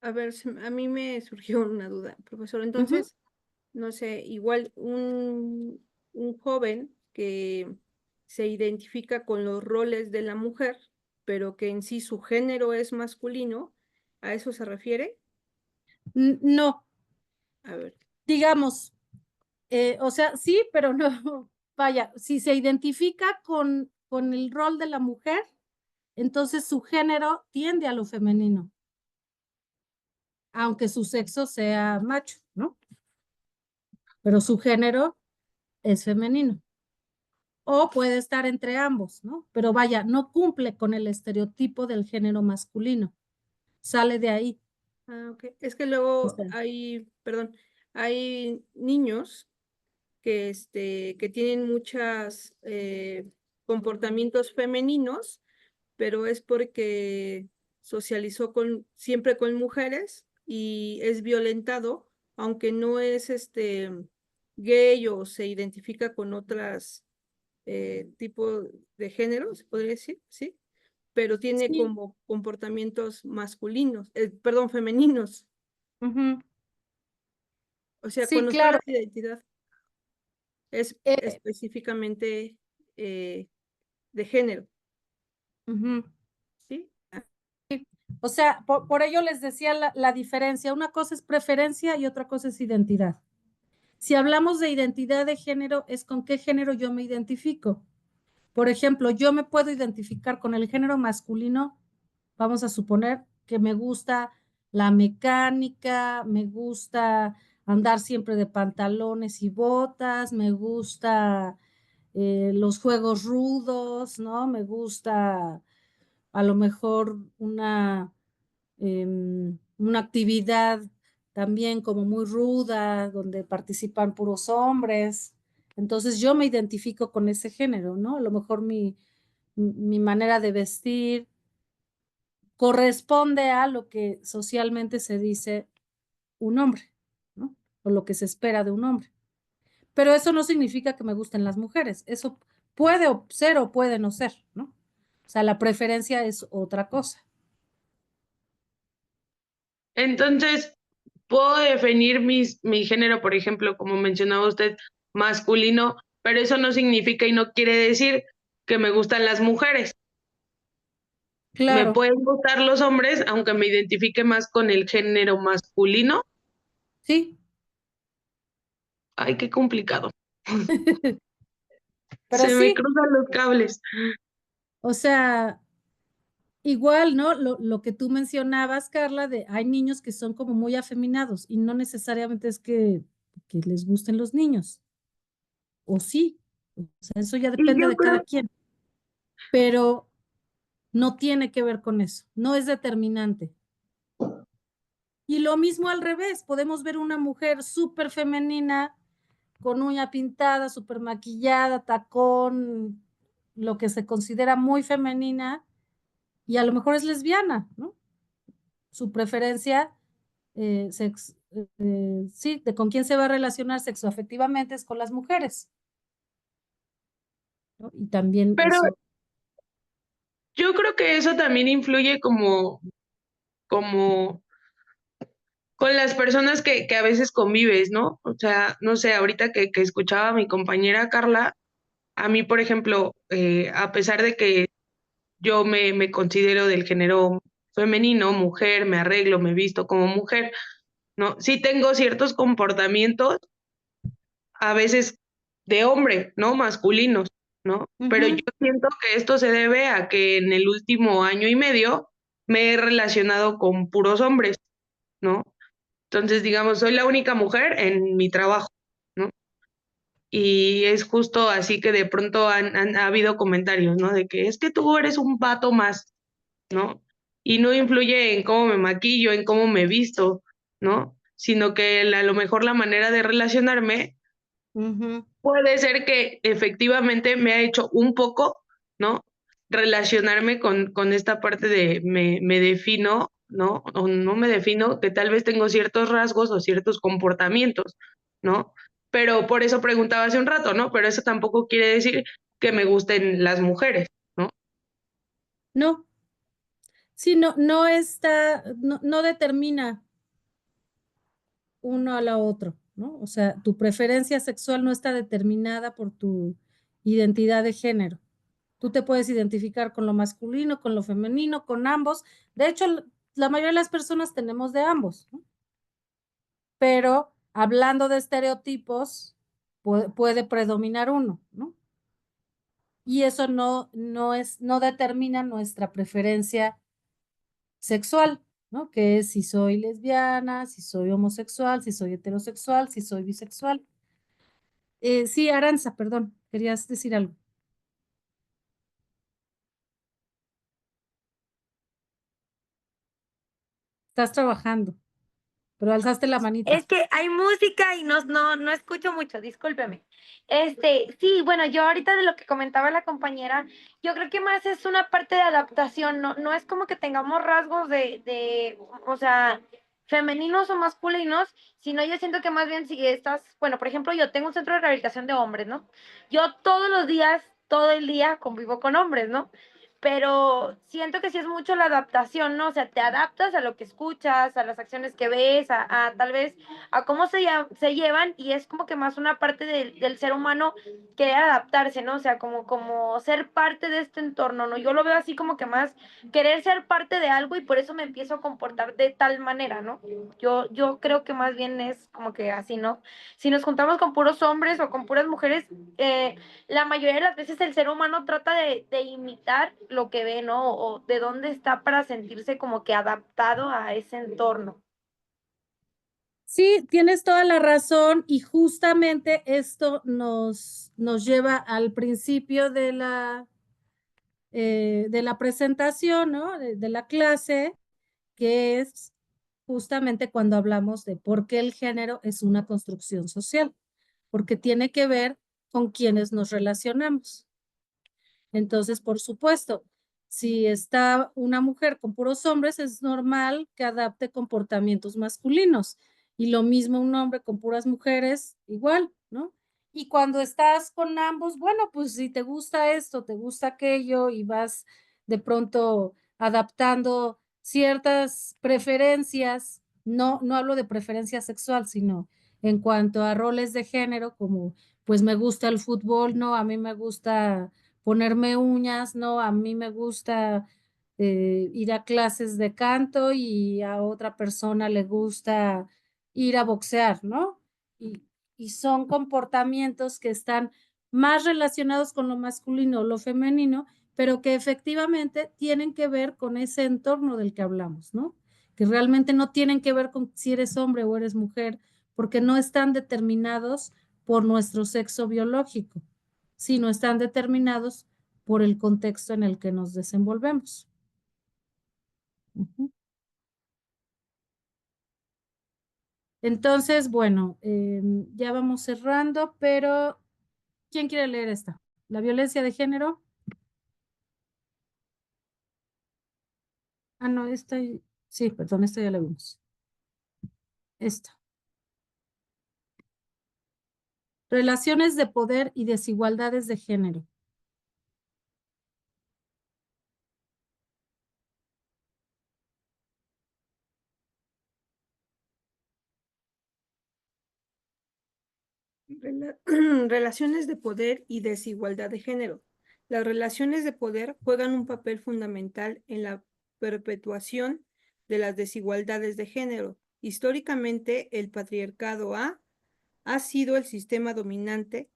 A ver, a mí me surgió una duda, profesor. Entonces, no sé, igual un joven que se identifica con los roles de la mujer, pero que en sí su género es masculino, ¿a eso se refiere? No, A ver, digamos, o sea, sí, pero no, vaya, si se identifica con el rol de la mujer, entonces su género tiende a lo femenino, aunque su sexo sea macho, ¿no? Pero su género es femenino. O puede estar entre ambos, ¿no? Pero vaya, no cumple con el estereotipo del género masculino. Sale de ahí. ok. Es que O luego sea, hay, perdón, hay niños que tienen muchos comportamientos femeninos, pero es porque socializó siempre con mujeres y es violentado, aunque no es gay o se identifica con otras tipos de género, se podría decir, ¿sí? Pero tiene sí, como comportamientos masculinos, perdón, femeninos. ujú, O sea, sí, cuando se habla claro. de identidad, es eh, específicamente de género, ujú. ¿sí? O sea, por ello les decía la diferencia. Una cosa es preferencia y otra cosa es identidad. Si hablamos de identidad de género, es con qué género yo me identifico. Por ejemplo, yo me puedo identificar con el género masculino, vamos a suponer que me gusta la mecánica, me gusta andar siempre de pantalones y botas, me gusta los juegos rudos, ¿no? Me gusta a lo mejor una actividad también como muy ruda, donde participan puros hombres. Entonces yo me identifico con ese género, ¿no? A lo mejor mi manera de vestir corresponde a lo que socialmente se dice un hombre, ¿no? O lo que se espera de un hombre. Pero eso no significa que me gusten las mujeres. Eso puede ser o puede no ser, ¿no? O sea, la preferencia es otra cosa. Entonces, puedo definir mi género, por ejemplo, como mencionaba usted, masculino, pero eso no significa y no quiere decir que me gustan las mujeres. Me Claro, pueden gustar los hombres, aunque me identifique más con el género masculino. sí, Ay, qué complicado. pero Se me sí, cruzan los cables. o sea, igual, ¿no? Lo que tú mencionabas, Carla, de hay niños que son como muy afeminados y no necesariamente es que les gusten los niños, o sí, o sea, eso ya Y depende yo de cada creo, quien, pero no tiene que ver con eso, no es determinante. Y lo mismo al revés, podemos ver una mujer súper femenina, con uña pintada, súper maquillada, tacón, lo que se considera muy femenina, y a lo mejor es lesbiana, ¿no? Su preferencia, sí, de con quién se va a relacionar sexoafectivamente es con las mujeres, ¿no? Y también pero eso. yo creo que eso también influye como con las personas que a veces convives, ¿no? O sea, no sé, ahorita que escuchaba a mi compañera Carla, a mí, por ejemplo, a pesar de que yo me considero del género femenino, mujer, me arreglo, me visto como mujer, ¿no? Sí tengo ciertos comportamientos, a veces de hombre, ¿no? Masculinos, ¿no? Pero yo Ujú, siento que esto se debe a que en el último año y medio me he relacionado con puros hombres, ¿no? Entonces, digamos, soy la única mujer en mi trabajo, ¿no? Y es justo así que de pronto ha habido comentarios, ¿no? De que es que tú eres un vato más, ¿no? Y no influye en cómo me maquillo, en cómo me visto, ¿no? Sino que a lo mejor la manera de relacionarme ujú, puede ser que efectivamente me ha hecho un poco, ¿no? Relacionarme con esta parte de me defino, ¿no? O no me defino, que tal vez tengo ciertos rasgos o ciertos comportamientos, ¿no? Pero por eso preguntaba hace un rato, ¿no? Pero eso tampoco quiere decir que me gusten las mujeres, ¿no? no, Sí, no está, no determina uno a la otro, ¿no? O sea, tu preferencia sexual no está determinada por tu identidad de género. Tú te puedes identificar con lo masculino, con lo femenino, con ambos. De hecho, la mayoría de las personas tenemos de ambos, ¿no? Pero hablando de estereotipos, puede predominar uno, ¿no? Y eso no determina nuestra preferencia sexual, ¿no? Que es si soy lesbiana, si soy homosexual, si soy heterosexual, si soy bisexual. Sí, Aranza, perdón, querías decir algo. Estás trabajando, pero alzaste la manita. Es que hay música y no escucho mucho, discúlpeme. Sí, bueno, yo ahorita de lo que comentaba la compañera, yo creo que más es una parte de adaptación, no es como que tengamos rasgos o sea, femeninos o masculinos, sino yo siento que más bien si estás, bueno, por ejemplo, yo tengo un centro de rehabilitación de hombres, ¿no? Yo todos los días, todo el día convivo con hombres, ¿no? Pero siento que sí es mucho la adaptación, ¿no? O sea, te adaptas a lo que escuchas, a las acciones que ves, a tal vez a cómo se llevan y es como que más una parte del ser humano querer adaptarse, ¿no? O sea, como ser parte de este entorno, ¿no? Yo lo veo así como que más querer ser parte de algo y por eso me empiezo a comportar de tal manera, ¿no? Yo creo que más bien es como que así, ¿no? Si nos juntamos con puros hombres o con puras mujeres, la mayoría de las veces el ser humano trata de imitar lo que ve, ¿no? O de dónde está para sentirse como que adaptado a ese entorno. Sí, tienes toda la razón y justamente esto nos lleva al principio de la presentación, ¿no? De la clase, que es justamente cuando hablamos de por qué el género es una construcción social, porque tiene que ver con quienes nos relacionamos. Entonces, por supuesto, si está una mujer con puros hombres, es normal que adapte comportamientos masculinos. Y lo mismo un hombre con puras mujeres, igual, ¿no? Y cuando estás con ambos, bueno, pues si te gusta esto, te gusta aquello y vas de pronto adaptando ciertas preferencias, no hablo de preferencia sexual, sino en cuanto a roles de género, como pues me gusta el fútbol, no, a mí me gusta ponerme uñas, ¿no? A mí me gusta ir a clases de canto y a otra persona le gusta ir a boxear, ¿no? Y son comportamientos que están más relacionados con lo masculino o lo femenino, pero que efectivamente tienen que ver con ese entorno del que hablamos, ¿no? Que realmente no tienen que ver con si eres hombre o eres mujer, porque no están determinados por nuestro sexo biológico, sino están determinados por el contexto en el que nos desenvolvemos. Entonces, bueno, ya vamos cerrando, pero ¿quién quiere leer esta? ¿La violencia de género? Ah, no, esta, sí, perdón, esta ya la vimos. Esta. Relaciones de poder y desigualdades de género. Relaciones de poder y desigualdad de género. Las relaciones de poder juegan un papel fundamental en la perpetuación de las desigualdades de género. Históricamente, el patriarcado ha sido el sistema dominante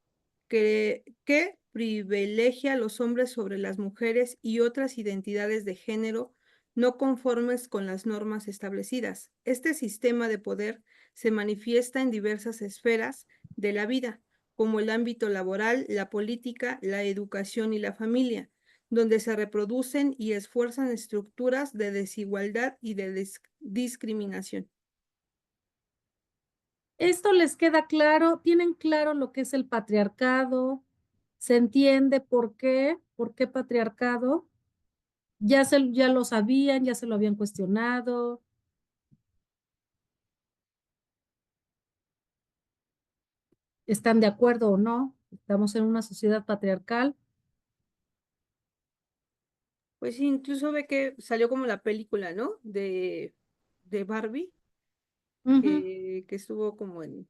que privilegia a los hombres sobre las mujeres y otras identidades de género no conformes con las normas establecidas. Este sistema de poder se manifiesta en diversas esferas de la vida, como el ámbito laboral, la política, la educación y la familia, donde se reproducen y esfuerzan estructuras de desigualdad y de discriminación. ¿Esto les queda claro? ¿Tienen claro lo que es el patriarcado? ¿Se entiende por qué? ¿Por qué patriarcado? Ya lo sabían, ya se lo habían cuestionado. ¿Están de acuerdo o no? Estamos en una sociedad patriarcal. Pues sí, incluso ve que salió como la película, ¿no? De Barbie, Ujú, que estuvo como en...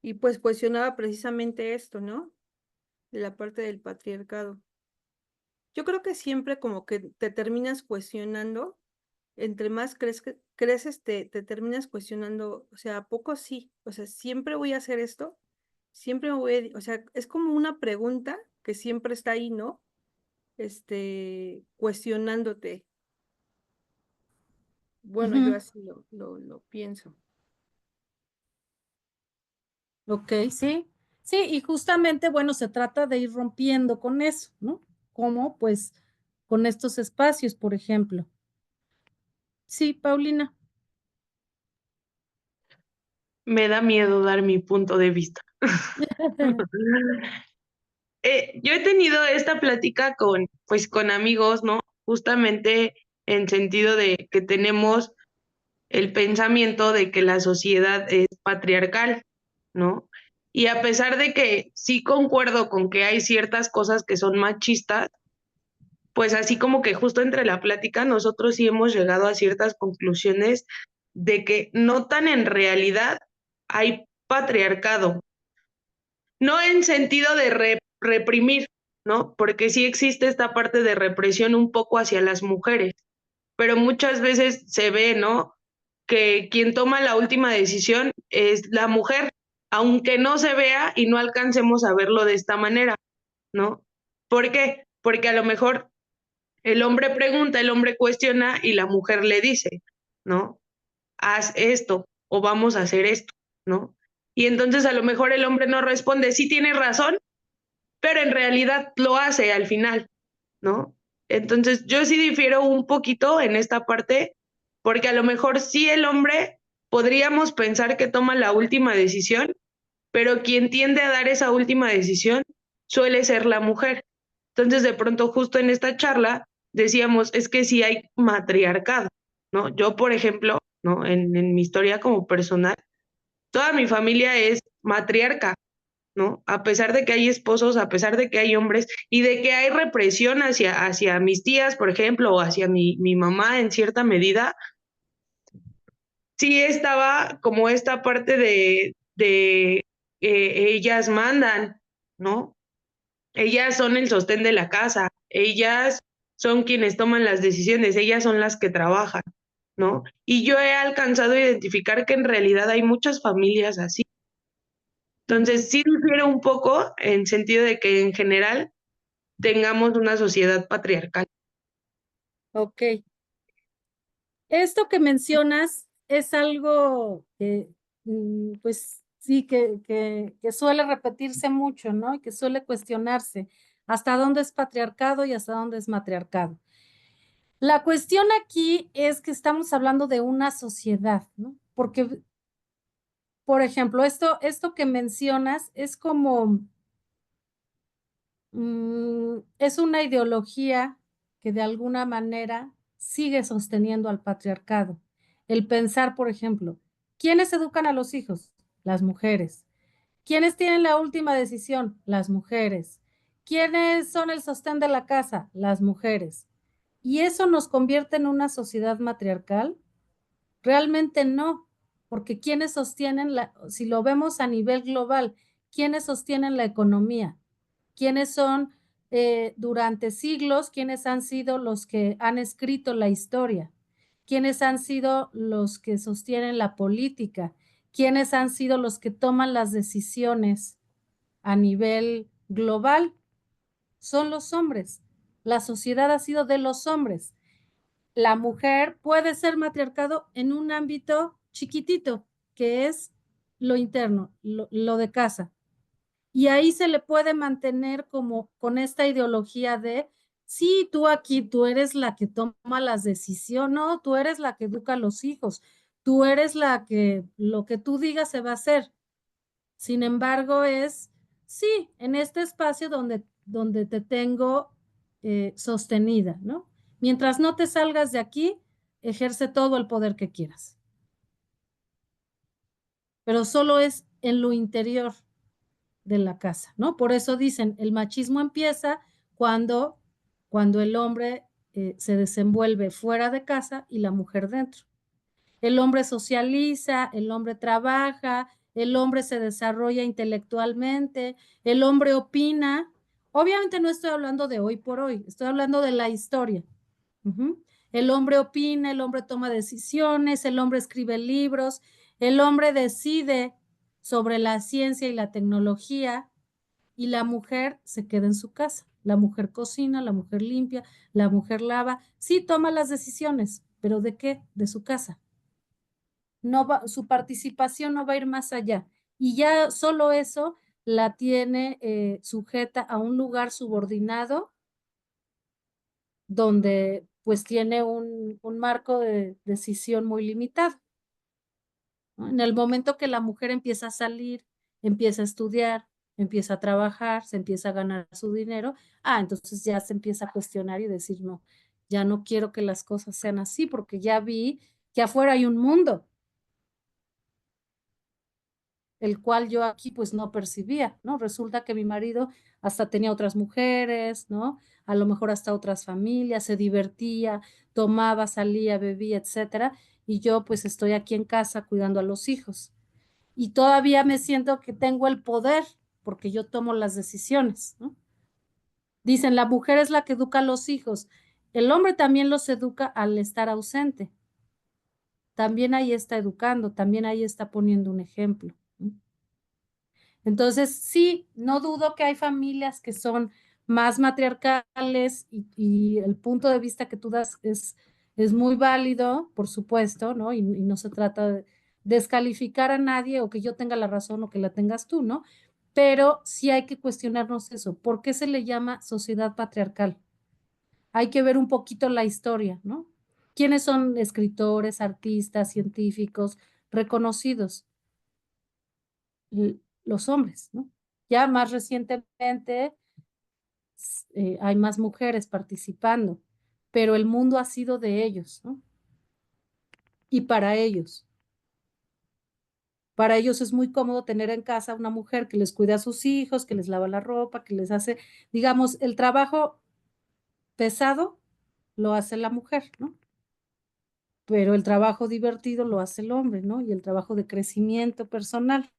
Y pues cuestionaba precisamente esto, ¿no? De la parte del patriarcado. Yo creo que siempre como que te terminas cuestionando, entre más creces, te terminas cuestionando, o sea, ¿a poco sí? O sea, ¿siempre voy a hacer esto? Siempre me voy a... O sea, es como una pregunta que siempre está ahí, ¿no? Cuestionándote. Bueno, yo ujú. así lo pienso. Ok, sí. Sí, y justamente, bueno, se trata de ir rompiendo con eso, ¿no? Como pues con estos espacios, por ejemplo. Sí, Paulina. Me da miedo dar mi punto de vista. Yo he tenido esta plática pues, con amigos, ¿no? Justamente en sentido de que tenemos el pensamiento de que la sociedad es patriarcal, ¿no? Y a pesar de que sí concuerdo con que hay ciertas cosas que son machistas, pues así como que justo entre la plática nosotros sí hemos llegado a ciertas conclusiones de que no tan en realidad hay patriarcado, no en sentido de reprimir, ¿no? Porque sí existe esta parte de represión un poco hacia las mujeres, pero muchas veces se ve, ¿no? Que quien toma la última decisión es la mujer, aunque no se vea y no alcancemos a verlo de esta manera, ¿no? ¿Por qué? Porque a lo mejor el hombre pregunta, el hombre cuestiona y la mujer le dice, ¿no? Haz esto o vamos a hacer esto, ¿no? Y entonces a lo mejor el hombre no responde, sí tienes razón, pero en realidad lo hace al final, ¿no? Entonces yo sí difiero un poquito en esta parte, porque a lo mejor sí el hombre podríamos pensar que toma la última decisión, pero quien tiende a dar esa última decisión suele ser la mujer. Entonces de pronto justo en esta charla decíamos, es que sí hay matriarcado, ¿no? Yo, por ejemplo, ¿no? En mi historia como personal, toda mi familia es matriarca, ¿no? A pesar de que hay esposos, a pesar de que hay hombres y de que hay represión hacia mis tías, por ejemplo, o hacia mi mamá en cierta medida, sí estaba como esta parte de ellas mandan, ¿no? Ellas son el sostén de la casa, ellas son quienes toman las decisiones, ellas son las que trabajan, ¿no? Y yo he alcanzado a identificar que en realidad hay muchas familias así. Entonces, sí difiere un poco en sentido de que en general tengamos una sociedad patriarcal. Ok. Esto que mencionas es algo que, pues sí, que suele repetirse mucho, ¿no? Y que suele cuestionarse hasta dónde es patriarcado y hasta dónde es matriarcado. La cuestión aquí es que estamos hablando de una sociedad, ¿no? Porque, por ejemplo, esto que mencionas es como, es una ideología que de alguna manera sigue sosteniendo al patriarcado. El pensar, por ejemplo, ¿quiénes educan a los hijos? Las mujeres. ¿Quiénes tienen la última decisión? Las mujeres. ¿Quiénes son el sostén de la casa? Las mujeres. ¿Y eso nos convierte en una sociedad matriarcal? Realmente no, porque ¿quiénes sostienen si lo vemos a nivel global, quiénes sostienen la economía? ¿Quiénes son durante siglos, quiénes han sido los que han escrito la historia? ¿Quiénes han sido los que sostienen la política? ¿Quiénes han sido los que toman las decisiones a nivel global? Son los hombres. La sociedad ha sido de los hombres. La mujer puede ser matriarcado en un ámbito chiquitito, que es lo interno, lo de casa. Y ahí se le puede mantener como con esta ideología de, sí, tú aquí, tú eres la que toma las decisiones, no, tú eres la que educa a los hijos, tú eres la que lo que tú digas se va a hacer. Sin embargo, sí, en este espacio donde te tengo sostenida, ¿no? Mientras no te salgas de aquí, ejerce todo el poder que quieras. Pero solo es en lo interior de la casa, ¿no? Por eso dicen, el machismo empieza cuando el hombre se desenvuelve fuera de casa y la mujer dentro. El hombre socializa, el hombre trabaja, el hombre se desarrolla intelectualmente, el hombre opina. Obviamente no estoy hablando de hoy por hoy, estoy hablando de la historia. El hombre opina, el hombre toma decisiones, el hombre escribe libros, el hombre decide sobre la ciencia y la tecnología y la mujer se queda en su casa. La mujer cocina, la mujer limpia, la mujer lava. Sí, toma las decisiones, pero ¿de qué? De su casa. No va, su participación no va a ir más allá. Y ya solo eso la tiene sujeta a un lugar subordinado donde pues tiene un marco de decisión muy limitado, ¿no? En el momento que la mujer empieza a salir, empieza a estudiar, empieza a trabajar, se empieza a ganar su dinero, entonces ya se empieza a cuestionar y decir, no, ya no quiero que las cosas sean así porque ya vi que afuera hay un mundo, el cual yo aquí pues no percibía, ¿no? Resulta que mi marido hasta tenía otras mujeres, ¿no? A lo mejor hasta otras familias, se divertía, tomaba, salía, bebía, etcétera, y yo pues estoy aquí en casa cuidando a los hijos. Y todavía me siento que tengo el poder porque yo tomo las decisiones, ¿no? Dicen, la mujer es la que educa a los hijos. El hombre también los educa al estar ausente. También ahí está educando, también ahí está poniendo un ejemplo, ¿no? Entonces, sí, no dudo que hay familias que son más matriarcales y el punto de vista que tú das es muy válido, por supuesto, ¿no? Y no se trata de descalificar a nadie o que yo tenga la razón o que la tengas tú, ¿no? Pero sí hay que cuestionarnos eso. ¿Por qué se le llama sociedad patriarcal? Hay que ver un poquito la historia, ¿no? ¿Quiénes son escritores, artistas, científicos reconocidos? Los hombres, ¿no? Ya más recientemente hay más mujeres participando, pero el mundo ha sido de ellos, ¿no? Y para ellos. Para ellos es muy cómodo tener en casa una mujer que les cuida a sus hijos, que les lava la ropa, que les hace, digamos, el trabajo pesado lo hace la mujer, ¿no? Pero el trabajo divertido lo hace el hombre, ¿no? Y el trabajo de crecimiento personal.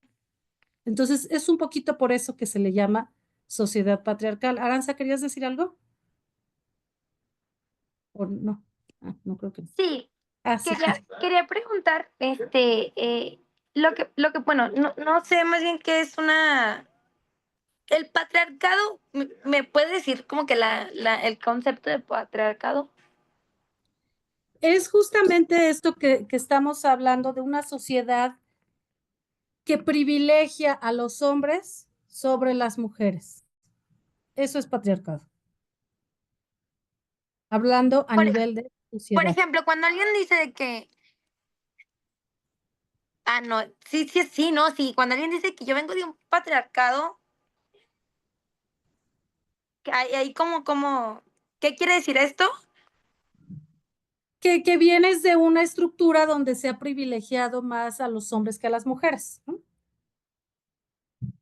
Entonces, es un poquito por eso que se le llama sociedad patriarcal. Aranza, ¿querías decir algo? ¿O no? No creo que no. Sí, Sí. quería preguntar, bueno, no sé más bien qué es el patriarcado, ¿me puede decir como que el concepto de patriarcado? Es justamente esto que estamos hablando de una sociedad que privilegia a los hombres sobre las mujeres. Eso es patriarcado. Hablando a nivel de Por sociedad. ejemplo, cuando alguien dice de que, no, sí, no, sí, cuando alguien dice que yo vengo de un patriarcado, que hay ¿qué quiere decir esto? Que vienes de una estructura donde se ha privilegiado más a los hombres que a las mujeres, ¿no?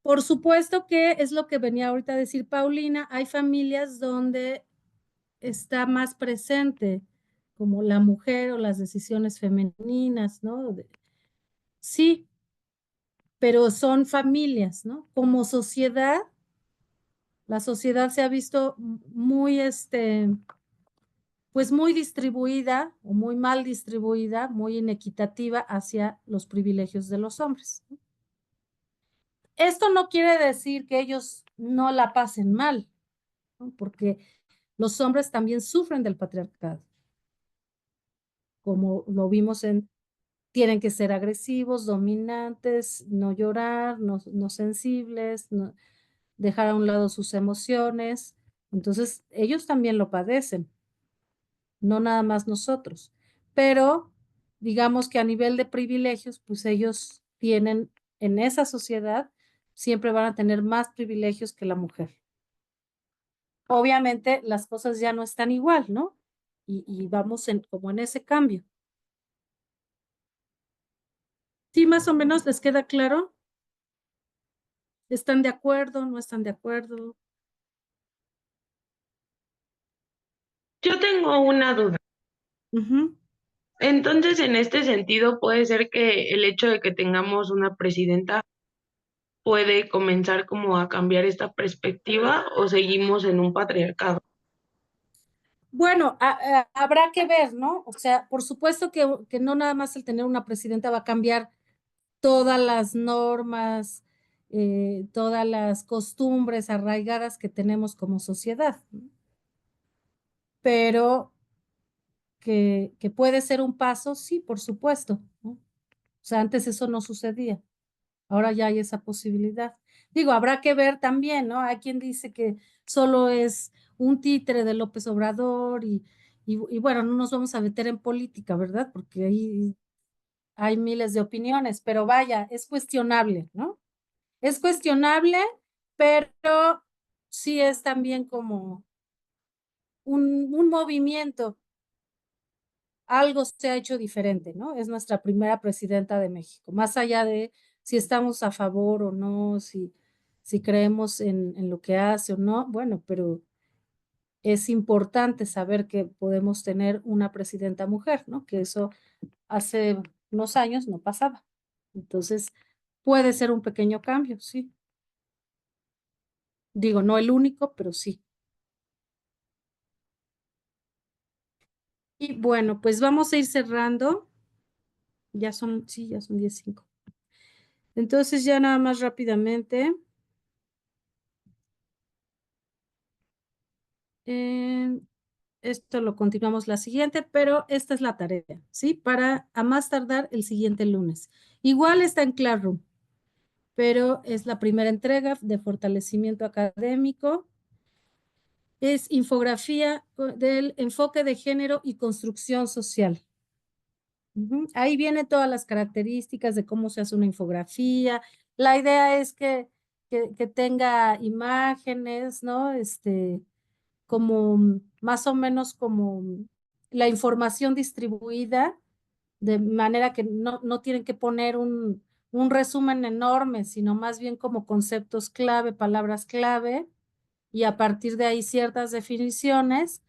Por supuesto que es lo que venía ahorita a decir Paulina, hay familias donde está más presente como la mujer o las decisiones femeninas, ¿no? Sí, pero son familias, ¿no? Como sociedad, la sociedad se ha visto muy, pues muy distribuida o muy mal distribuida, muy inequitativa hacia los privilegios de los hombres, ¿no? Esto no quiere decir que ellos no la pasen mal, ¿no? Porque los hombres también sufren del patriarcado, como lo vimos tienen que ser agresivos, dominantes, no llorar, no sensibles, dejar a un lado sus emociones. Entonces, ellos también lo padecen, no nada más nosotros. Pero digamos que a nivel de privilegios, pues ellos tienen en esa sociedad, siempre van a tener más privilegios que la mujer. Obviamente las cosas ya no están igual, ¿no? Y vamos como en ese cambio. ¿Sí, más o menos les queda claro? ¿Están de acuerdo? ¿No están de acuerdo? Yo tengo una duda. Ujú. Entonces, en este sentido, puede ser que el hecho de que tengamos una presidenta puede comenzar como a cambiar esta perspectiva o seguimos en un patriarcado. Bueno, habrá que ver, ¿no? O sea, por supuesto que no nada más el tener una presidenta va a cambiar todas las normas, todas las costumbres arraigadas que tenemos como sociedad, ¿no? Pero que puede ser un paso, sí, por supuesto, ¿no? O sea, antes eso no sucedía, ahora ya hay esa posibilidad. Digo, habrá que ver también, ¿no? Hay quien dice que solo es un títere de López Obrador y bueno, no nos vamos a meter en política, ¿verdad? Porque ahí hay miles de opiniones, pero vaya, es cuestionable, ¿no? Es cuestionable, pero sí es también como un movimiento, algo se ha hecho diferente, ¿no? Es nuestra primera presidenta de México, más allá de si estamos a favor o no, si creemos en lo que hace o no, bueno, pero es importante saber que podemos tener una presidenta mujer, ¿no? Que eso hace unos años no pasaba. Entonces, puede ser un pequeño cambio, sí. Digo, no el único, pero sí. Y bueno, pues vamos a ir cerrando. Ya son, sí, ya son 10:05. Entonces, ya nada más rápidamente. eh, Esto lo continuamos la siguiente, pero esta es la tarea, ¿sí? Para a más tardar el siguiente lunes. Igual está en Classroom, pero es la primera entrega de fortalecimiento académico. Es infografía del enfoque de género y construcción social. Ujú. Ahí vienen todas las características de cómo se hace una infografía. La idea es que tenga imágenes, ¿no? Como más o menos como la información distribuida, de manera que no tienen que poner un resumen enorme, sino más bien como conceptos clave, palabras clave, y a partir de ahí ciertas definiciones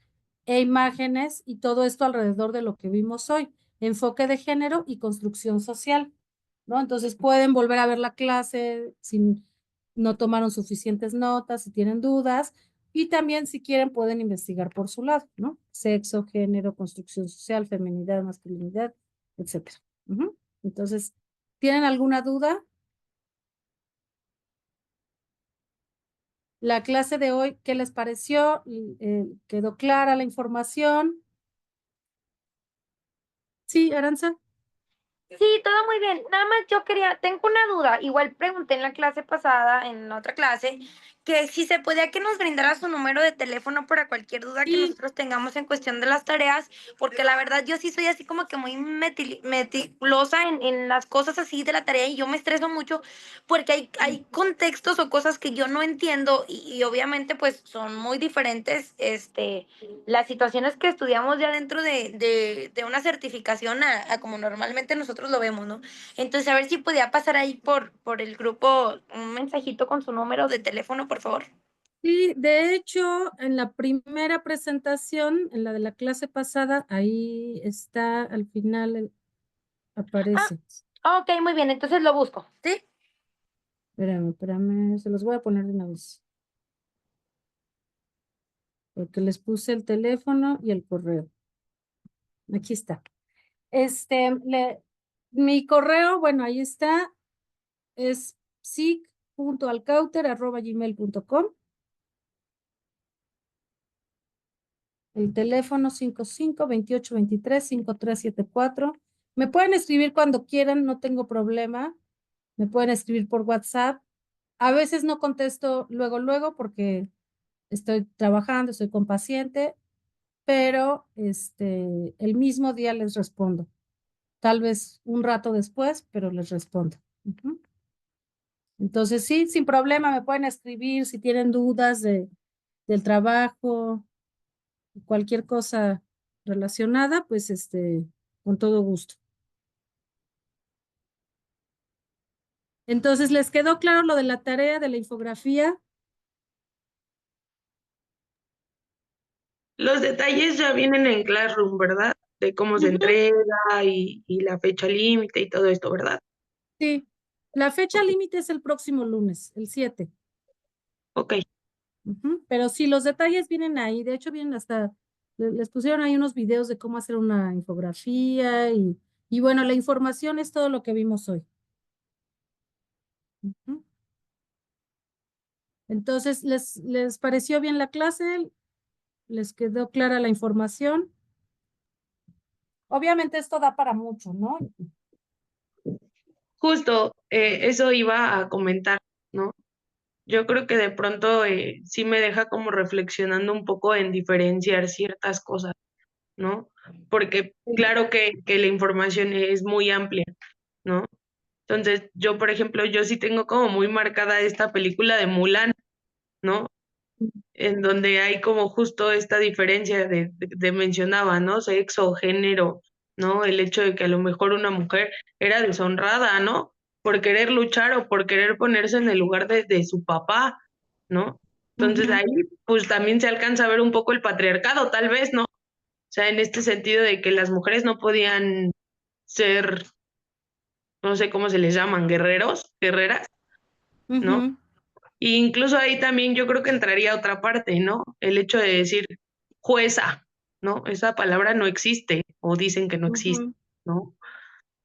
e imágenes y todo esto alrededor de lo que vimos hoy, enfoque de género y construcción social, ¿no? Entonces pueden volver a ver la clase si no tomaron suficientes notas, si tienen dudas, y también si quieren pueden investigar por su lado, ¿no? Sexo, género, construcción social, feminidad, masculinidad, etcétera. Ujú. Entonces, ¿tienen alguna duda? La clase de hoy, ¿qué les pareció? ¿Quedó clara la información? Sí, Aranza. Sí, todo muy bien. Nada más yo tengo una duda. Igual pregunté en la clase pasada, en otra clase, que si se podía que nos brindara su número de teléfono para cualquier duda que Sí, nosotros tengamos en cuestión de las tareas, porque la verdad yo sí soy así como que muy meticulosa en las cosas así de la tarea y yo me estreso mucho porque hay contextos o cosas que yo no entiendo y obviamente pues son muy diferentes, las situaciones que estudiamos ya dentro de una certificación a como normalmente nosotros lo vemos, ¿no? Entonces, a ver si podía pasar ahí por el grupo un mensajito con su número de teléfono, por favor. sí, de hecho, en la primera presentación, en la de la clase pasada, ahí está, al final Ah, aparece. ok, muy bien, entonces lo busco, ¿sí? Espérame, se los voy a poner de una vez. Porque les puse el teléfono y el correo. Aquí está. Mi correo, bueno, ahí está, es psic.alcauter@gmail.com. El teléfono 55-28-23-5374. Me pueden escribir cuando quieran, no tengo problema. Me pueden escribir por WhatsApp. A veces no contesto luego porque estoy trabajando, estoy con paciente, pero el mismo día les respondo. Tal vez un rato después, pero les respondo. Ujú. Entonces, sí, sin problema, me pueden escribir si tienen dudas del trabajo, cualquier cosa relacionada, pues con todo gusto. Entonces, ¿les quedó claro lo de la tarea de la infografía? Los detalles ya vienen en Classroom, ¿verdad? De cómo se Ujú. entrega y la fecha límite y todo esto, ¿verdad? Sí, la fecha límite es el próximo lunes, el 7. Ok. Ujú. Pero sí, los detalles vienen ahí. De hecho, vienen hasta, les pusieron ahí unos videos de cómo hacer una infografía y bueno, la información es todo lo que vimos hoy. Ujú. Entonces, ¿les pareció bien la clase? ¿Les quedó clara la información? Obviamente esto da para mucho, ¿no? Justo, eso iba a comentar, ¿no? Yo creo que de pronto sí me deja como reflexionando un poco en diferenciar ciertas cosas, ¿no? Porque claro que la información es muy amplia, ¿no? Entonces, yo, por ejemplo, yo sí tengo como muy marcada esta película de Mulan, ¿no? En donde hay como justo esta diferencia de mencionaba, ¿no? Sexo, género, ¿no? El hecho de que a lo mejor una mujer era deshonrada, ¿no? Por querer luchar o por querer ponerse en el lugar de su papá, ¿no? Entonces Ujú. ahí pues también se alcanza a ver un poco el patriarcado, tal vez, ¿no? O sea, en este sentido de que las mujeres no podían ser, no sé cómo se les llaman, guerreros, guerreras, ¿no? Ujú. E incluso ahí también yo creo que entraría otra parte, ¿no? El hecho de decir jueza, ¿no? Esa palabra no existe o dicen que no existe, Ujú. ¿no?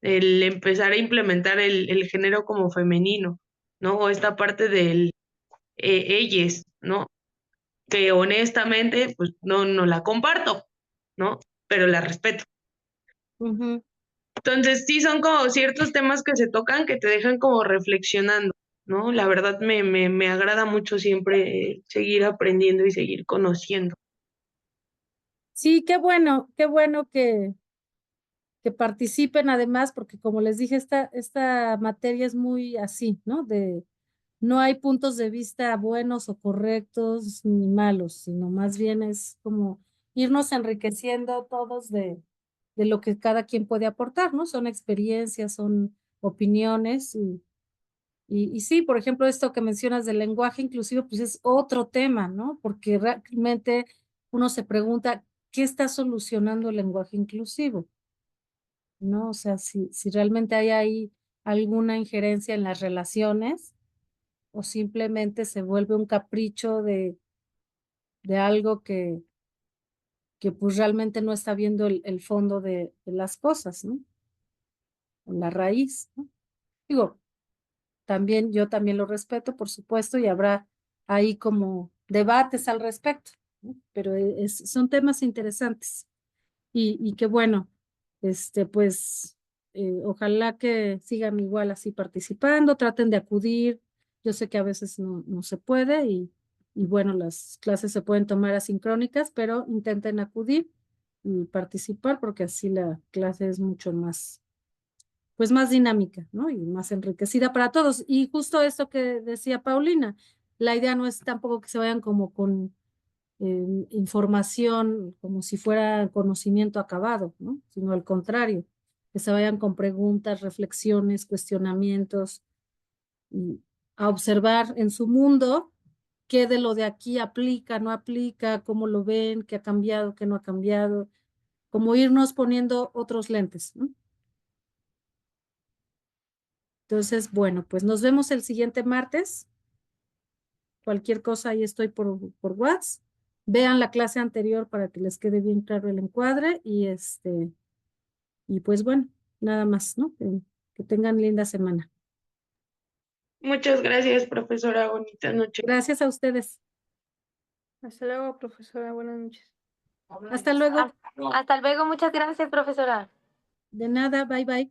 El empezar a implementar el género como femenino, ¿no? O esta parte del ellas, ¿no? Que honestamente, pues no la comparto, ¿no? Pero la respeto. Ujú. Entonces, sí son como ciertos temas que se tocan que te dejan como reflexionando, ¿no? La verdad me agrada mucho siempre seguir aprendiendo y seguir conociendo. Sí, qué bueno que participen además, porque como les dije, esta materia es muy así, ¿no? No hay puntos de vista buenos o correctos ni malos, sino más bien es como irnos enriqueciendo todos de lo que cada quien puede aportar, ¿no? Son experiencias, son opiniones y sí, por ejemplo, esto que mencionas del lenguaje inclusivo, pues es otro tema, ¿no? Porque realmente uno se pregunta, ¿qué está solucionando el lenguaje inclusivo? ¿No? O sea, si realmente hay ahí alguna injerencia en las relaciones o simplemente se vuelve un capricho de algo que pues realmente no está viendo el fondo de las cosas, ¿no? La raíz, ¿no? Digo, yo también lo respeto, por supuesto, y habrá ahí como debates al respecto, ¿no? Pero son temas interesantes y qué bueno, pues ojalá que sigan igual así participando, traten de acudir. Yo sé que a veces no se puede y bueno, las clases se pueden tomar asincrónicas, pero intenten acudir y participar porque así la clase es mucho más, pues más dinámica, ¿no? Y más enriquecida para todos. Y justo esto que decía Paulina, la idea no es tampoco que se vayan como con información como si fuera conocimiento acabado, ¿no? Sino al contrario, que se vayan con preguntas, reflexiones, cuestionamientos, y a observar en su mundo qué de lo de aquí aplica, no aplica, cómo lo ven, qué ha cambiado, qué no ha cambiado, como irnos poniendo otros lentes, ¿no? Entonces, bueno, pues nos vemos el siguiente martes. Cualquier cosa, ahí estoy por WhatsApp. Vean la clase anterior para que les quede bien claro el encuadre y pues bueno, nada más, ¿no? Que tengan linda semana. Muchas gracias, profesora. Bonita noche. Gracias a ustedes. Hasta luego, profesora. Buenas noches. Hasta luego. Hasta luego, muchas gracias, profesora. De nada, bye bye.